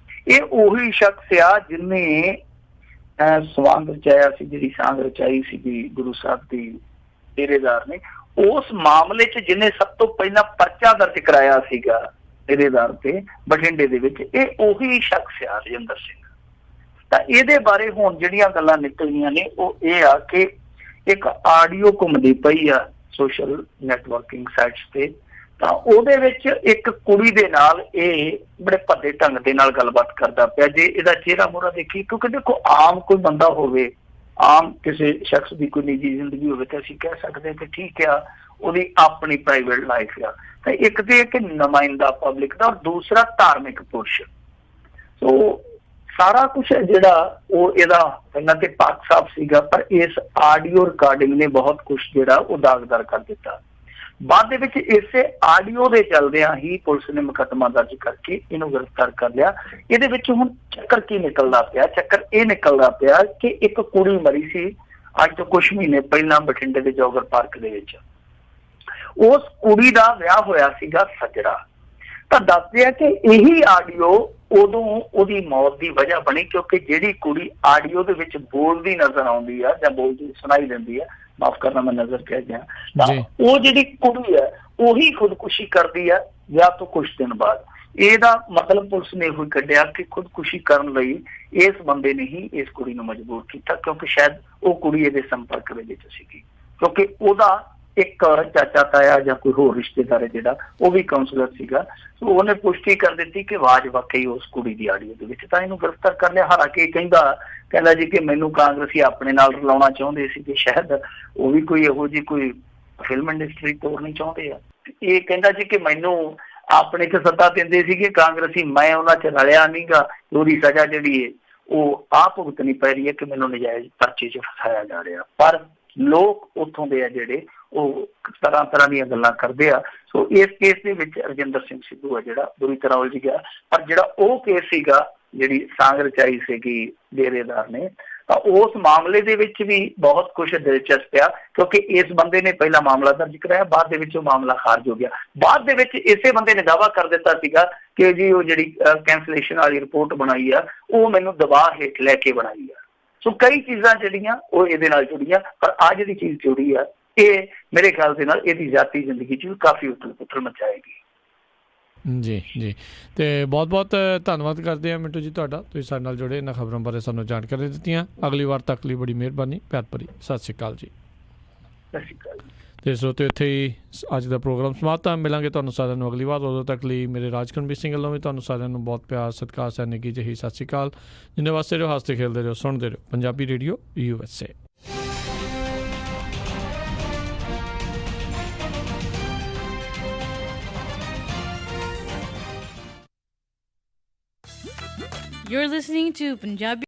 ਇਹ ਉਹੀ ਸ਼ਖਸ ਆ ਜਿਹਨੇ ਸਵਾਂਗ ਰਚਾਇਆ ਸੀ, ਜਿਹੜੀ ਸਾਂਗ ਰਚਾਈ ਸੀਗੀ ਗੁਰੂ ਸਾਹਿਬ ਦੀ ਡੇਰੇਦਾਰ ਨੇ, ਉਸ ਮਾਮਲੇ 'ਚ ਜਿਹਨੇ ਸਭ ਤੋਂ ਪਹਿਲਾਂ ਪਰਚਾ ਦਰਜ ਕਰਾਇਆ ਸੀਗਾ ਡੇਰੇਦਾਰ ਤੇ ਬਠਿੰਡੇ ਦੇ ਵਿੱਚ, ਇਹ ਉਹੀ ਸ਼ਖਸ ਆ ਰਜਿੰਦਰ ਸਿੰਘ। ਤਾਂ ਇਹਦੇ ਬਾਰੇ ਹੁਣ ਜਿਹੜੀਆਂ ਗੱਲਾਂ ਨਿਕਲੀਆਂ ਨੇ ਉਹ ਇਹ ਆ ਕਿ ਇੱਕ ਆਡੀਓ ਘੁੰਮਦੀ ਪਈ ਆ ਸੋਸ਼ਲ ਨੈਟਵਰਕਿੰਗ ਸਾਈਟਸ ਤੇ, ਤਾਂ ਉਹਦੇ ਵਿੱਚ ਇੱਕ ਕੁੜੀ ਦੇ ਨਾਲ ਇਹ ਬੜੇ ਭੱਦੇ ਢੰਗ ਦੇ ਨਾਲ ਗੱਲਬਾਤ ਕਰਦਾ ਪਿਆ। ਜੇ ਇਹਦਾ ਚਿਹਰਾ ਮੋਹਰਾ ਦੇਖੀ, ਕਿਉਂਕਿ ਦੇਖੋ ਆਮ ਕੋਈ ਬੰਦਾ ਹੋਵੇ, ਆਮ ਕਿਸੇ ਸ਼ਖਸ ਦੀ ਕੋਈ ਨਿੱਜੀ ਜ਼ਿੰਦਗੀ ਹੋਵੇ ਤਾਂ ਅਸੀਂ ਕਹਿ ਸਕਦੇ ਕਿ ਠੀਕ ਆ, ਉਹਦੀ ਆਪਣੀ ਪ੍ਰਾਈਵੇਟ ਲਾਈਫ ਆ। ਤਾਂ ਇੱਕ ਤੇ ਇੱਕ ਨੁਮਾਇੰਦਾ ਪਬਲਿਕ ਦਾ, ਔਰ ਦੂਸਰਾ ਧਾਰਮਿਕ ਪੁਰਸ਼। ਸੋ ਸਾਰਾ ਕੁਛ ਜਿਹੜਾ ਉਹ ਇਹਦਾ ਪਹਿਲਾਂ ਤੇ ਪਾਕ ਸਾਫ ਸੀਗਾ, ਪਰ ਇਸ ਆਡੀਓ ਰਿਕਾਰਡਿੰਗ ਨੇ ਬਹੁਤ ਕੁਛ ਜਿਹੜਾ ਉਹ ਦਾਗਦਾਰ ਕਰ ਦਿੱਤਾ। ਬਾਅਦ ਦੇ ਵਿੱਚ ਇਸੇ ਆਡੀਓ ਦੇ ਚੱਲਦਿਆਂ ਹੀ ਪੁਲਿਸ ਨੇ ਮੁਕੱਦਮਾ ਦਰਜ ਕਰਕੇ ਇਹਨੂੰ ਗ੍ਰਿਫਤਾਰ ਕਰ ਲਿਆ। ਇਹਦੇ ਵਿੱਚ ਹੁਣ ਚੱਕਰ ਕੀ ਨਿਕਲਦਾ ਪਿਆ? ਚੱਕਰ ਇਹ ਨਿਕਲਦਾ ਪਿਆ ਕਿ ਇੱਕ ਕੁੜੀ ਮਰੀ ਸੀ ਅੱਜ ਤੋਂ ਕੁਛ ਮਹੀਨੇ ਪਹਿਲਾਂ ਬਠਿੰਡੇ ਦੇ ਜੋਗਰ ਪਾਰਕ ਦੇ ਵਿੱਚ। ਉਸ ਕੁੜੀ ਦਾ ਵਿਆਹ ਹੋਇਆ ਸੀਗਾ ਸੱਜਰਾ। ਤਾਂ ਦੱਸਦੇ ਆ ਕਿ ਇਹੀ ਆਡੀਓ ਉਦੋਂ ਉਹਦੀ ਮੌਤ ਦੀ ਵਜ੍ਹਾ ਬਣੀ, ਕਿਉਂਕਿ ਜਿਹੜੀ ਕੁੜੀ ਆਡੀਓ ਦੇ ਵਿੱਚ ਬੋਲਦੀ ਨਜ਼ਰ ਆਉਂਦੀ ਆ ਜਾਂ ਬੋਲਦੀ ਸੁਣਾਈ ਦਿੰਦੀ ਆ, ਮਾਫ ਕਰਨਾ ਮੈਂ ਨਜ਼ਰ ਕਹਿ ਗਿਆ, ਤਾਂ ਉਹ ਜਿਹੜੀ ਕੁੜੀ ਹੈ ਉਹੀ ਖੁਦਕੁਸ਼ੀ ਕਰਦੀ ਆ ਵਿਆਹ ਤੋਂ ਕੁਛ ਦਿਨ ਬਾਅਦ। ਇਹਦਾ ਮਤਲਬ ਪੁਲਿਸ ਨੇ ਇਹੋ ਕੱਢਿਆ ਕਿ ਖੁਦਕੁਸ਼ੀ ਕਰਨ ਲਈ ਇਸ ਬੰਦੇ ਨੇ ਹੀ ਇਸ ਕੁੜੀ ਨੂੰ ਮਜਬੂਰ ਕੀਤਾ, ਕਿਉਂਕਿ ਸ਼ਾਇਦ ਉਹ ਕੁੜੀ ਇਹਦੇ ਸੰਪਰਕ ਦੇ ਵਿੱਚ ਸੀਗੀ, ਕਿਉਂਕਿ ਉਹਦਾ ਇੱਕ ਚਾਚਾ ਤਾਇਆ ਜਾਂ ਕੋਈ ਹੋਰ ਰਿਸ਼ਤੇਦਾਰ ਹੈ ਜਿਹੜਾ ਉਹ ਵੀ ਕਾਉਂਸਲਰ ਸੀਗਾ। ਸੋ ਉਹਨੇ ਪੁਸ਼ਟੀ ਕਰ ਦਿੱਤੀ ਕਿ ਆਵਾਜ਼ ਵਾਕਈ ਉਸ ਕੁੜੀ ਦੀ ਆਡੀਓ ਦੇ ਵਿੱਚ। ਤਾਂ ਇਹਨੂੰ ਗ੍ਰਿਫਤਾਰ ਕਰ ਲਿਆ। ਹਾਲਾਂਕਿ ਕਹਿੰਦਾ ਜੀ ਕਿ ਮੈਨੂੰ ਕਾਂਗਰਸੀ ਆਪਣੇ ਨਾਲ ਰਲਾਉਣਾ ਚਾਹੁੰਦੇ ਸੀ, ਕਿ ਸ਼ਾਇਦ ਉਹ ਵੀ ਕੋਈ ਇਹੋ ਜਿਹੀ ਕੋਈ ਫਿਲਮ ਇੰਡਸਟਰੀ ਤੋੜਨੀ ਚਾਹੁੰਦੇ ਆ। ਇਹ ਕਹਿੰਦਾ ਜੀ ਕਿ ਮੈਨੂੰ ਆਪਣੇ 'ਚ ਸੱਤਾ ਦਿੰਦੇ ਸੀਗੇ ਕਾਂਗਰਸੀ, ਮੈਂ ਉਹਨਾਂ 'ਚ ਰਲਿਆ ਨੀ ਗਾ, ਉਹਦੀ ਸਜ਼ਾ ਜਿਹੜੀ ਹੈ ਉਹ ਆਪ ਭੁਗਤਣੀ ਪੈ ਰਹੀ ਹੈ ਕਿ ਮੈਨੂੰ ਨਜਾਇਜ਼ ਪਰਚੇ 'ਚ ਫਸਾਇਆ ਜਾ ਰਿਹਾ। ਪਰ ਲੋਕ ਉੱਥੋਂ ਦੇ ਆ ਜਿਹੜੇ ਉਹ ਤਰ੍ਹਾਂ ਦੀਆਂ ਗੱਲਾਂ ਕਰਦੇ ਆ। ਸੋ ਇਸ ਕੇਸ ਦੇ ਵਿੱਚ ਰਜਿੰਦਰ ਸਿੰਘ ਸਿੱਧੂ ਆ ਜਿਹੜਾ ਬੁਰੀ ਤਰ੍ਹਾਂ ਉਲਝ ਗਿਆ। ਪਰ ਜਿਹੜਾ ਉਹ ਕੇਸ ਸੀਗਾ, ਜਿਹੜੀ ਸਾਂਗ ਰਚਾਈ ਸੀਗੀ ਡੇਰੇਦਾਰ ਨੇ, ਤਾਂ ਉਸ ਮਾਮਲੇ ਦੇ ਵਿੱਚ ਵੀ ਬਹੁਤ ਕੁਛ ਦਿਲਚਸਪ ਆ, ਕਿਉਂਕਿ ਇਸ ਬੰਦੇ ਨੇ ਪਹਿਲਾ ਮਾਮਲਾ ਦਰਜ ਕਰਾਇਆ, ਬਾਅਦ ਦੇ ਵਿੱਚ ਉਹ ਮਾਮਲਾ ਖਾਰਜ ਹੋ ਗਿਆ। ਬਾਅਦ ਦੇ ਵਿੱਚ ਇਸੇ ਬੰਦੇ ਨੇ ਦਾਅਵਾ ਕਰ ਦਿੱਤਾ ਸੀਗਾ ਕਿ ਜੀ ਉਹ ਜਿਹੜੀ ਕੈਂਸਲੇਸ਼ਨ ਵਾਲੀ ਰਿਪੋਰਟ ਬਣਾਈ ਆ ਉਹ ਮੈਨੂੰ ਦਬਾਅ ਹੇਠ ਲੈ ਕੇ ਬਣਾਈ ਆ। ਸੋ ਕਈ ਚੀਜ਼ਾਂ ਜਿਹੜੀਆਂ ਉਹ ਇਹਦੇ ਨਾਲ ਜੁੜੀਆਂ, ਪਰ ਆਹ ਜਿਹੜੀ ਚੀਜ਼ ਜੁੜੀ ਆ ਇਹ ਮੇਰੇ ਖਿਆਲ ਦੇ ਨਾਲ ਇਹਦੀ ਜ਼ਾਤੀ ਜ਼ਿੰਦਗੀ 'ਚ ਵੀ ਕਾਫੀ ਉਥਲ ਪੁਥਲ ਮਚਾਏਗੀ। ਜੀ ਤੇ ਬਹੁਤ ਬਹੁਤ ਧੰਨਵਾਦ ਕਰਦੇ ਹਾਂ ਮਿੰਟੂ ਜੀ ਤੁਹਾਡਾ, ਤੁਸੀਂ ਸਾਡੇ ਨਾਲ ਜੁੜੇ, ਇਹਨਾਂ ਖਬਰਾਂ ਬਾਰੇ ਸਾਨੂੰ ਜਾਣਕਾਰੀ ਦਿੱਤੀਆਂ। ਅਗਲੀ ਵਾਰ ਤੱਕ ਲਈ ਬੜੀ ਮਿਹਰਬਾਨੀ, ਪਿਆਰ ਭਰੀ ਸਤਿ ਸ਼੍ਰੀ ਅਕਾਲ ਜੀ। ਸਤਿ ਸ਼੍ਰੀ ਅਕਾਲ। ਤੇ ਸਰੋਤਿਓ, ਇੱਥੇ ਹੀ ਅੱਜ ਦਾ ਪ੍ਰੋਗਰਾਮ ਸਮਾਪਤ ਹੈ। ਮਿਲਾਂਗੇ ਤੁਹਾਨੂੰ ਸਾਰਿਆਂ ਨੂੰ ਅਗਲੀ ਵਾਰ। ਉਦੋਂ ਤੱਕ ਲਈ ਮੇਰੇ ਰਾਜਕਰਮਵੀਰ ਸਿੰਘ ਵੱਲੋਂ ਵੀ ਤੁਹਾਨੂੰ ਸਾਰਿਆਂ ਨੂੰ ਬਹੁਤ ਪਿਆਰ, ਸਤਿਕਾਰ, ਸੈਨਿਕੀ ਜਿਹੀ ਸਤਿ ਸ਼੍ਰੀ ਅਕਾਲ। ਜਿੰਨੇ ਵਾਸਤੇ ਰਹੋ, ਹੱਸਦੇ ਖੇਲਦੇ ਰਹੋ, ਸੁਣਦੇ ਰਹੋ Punjabi radio USA। You're listening to Punjabi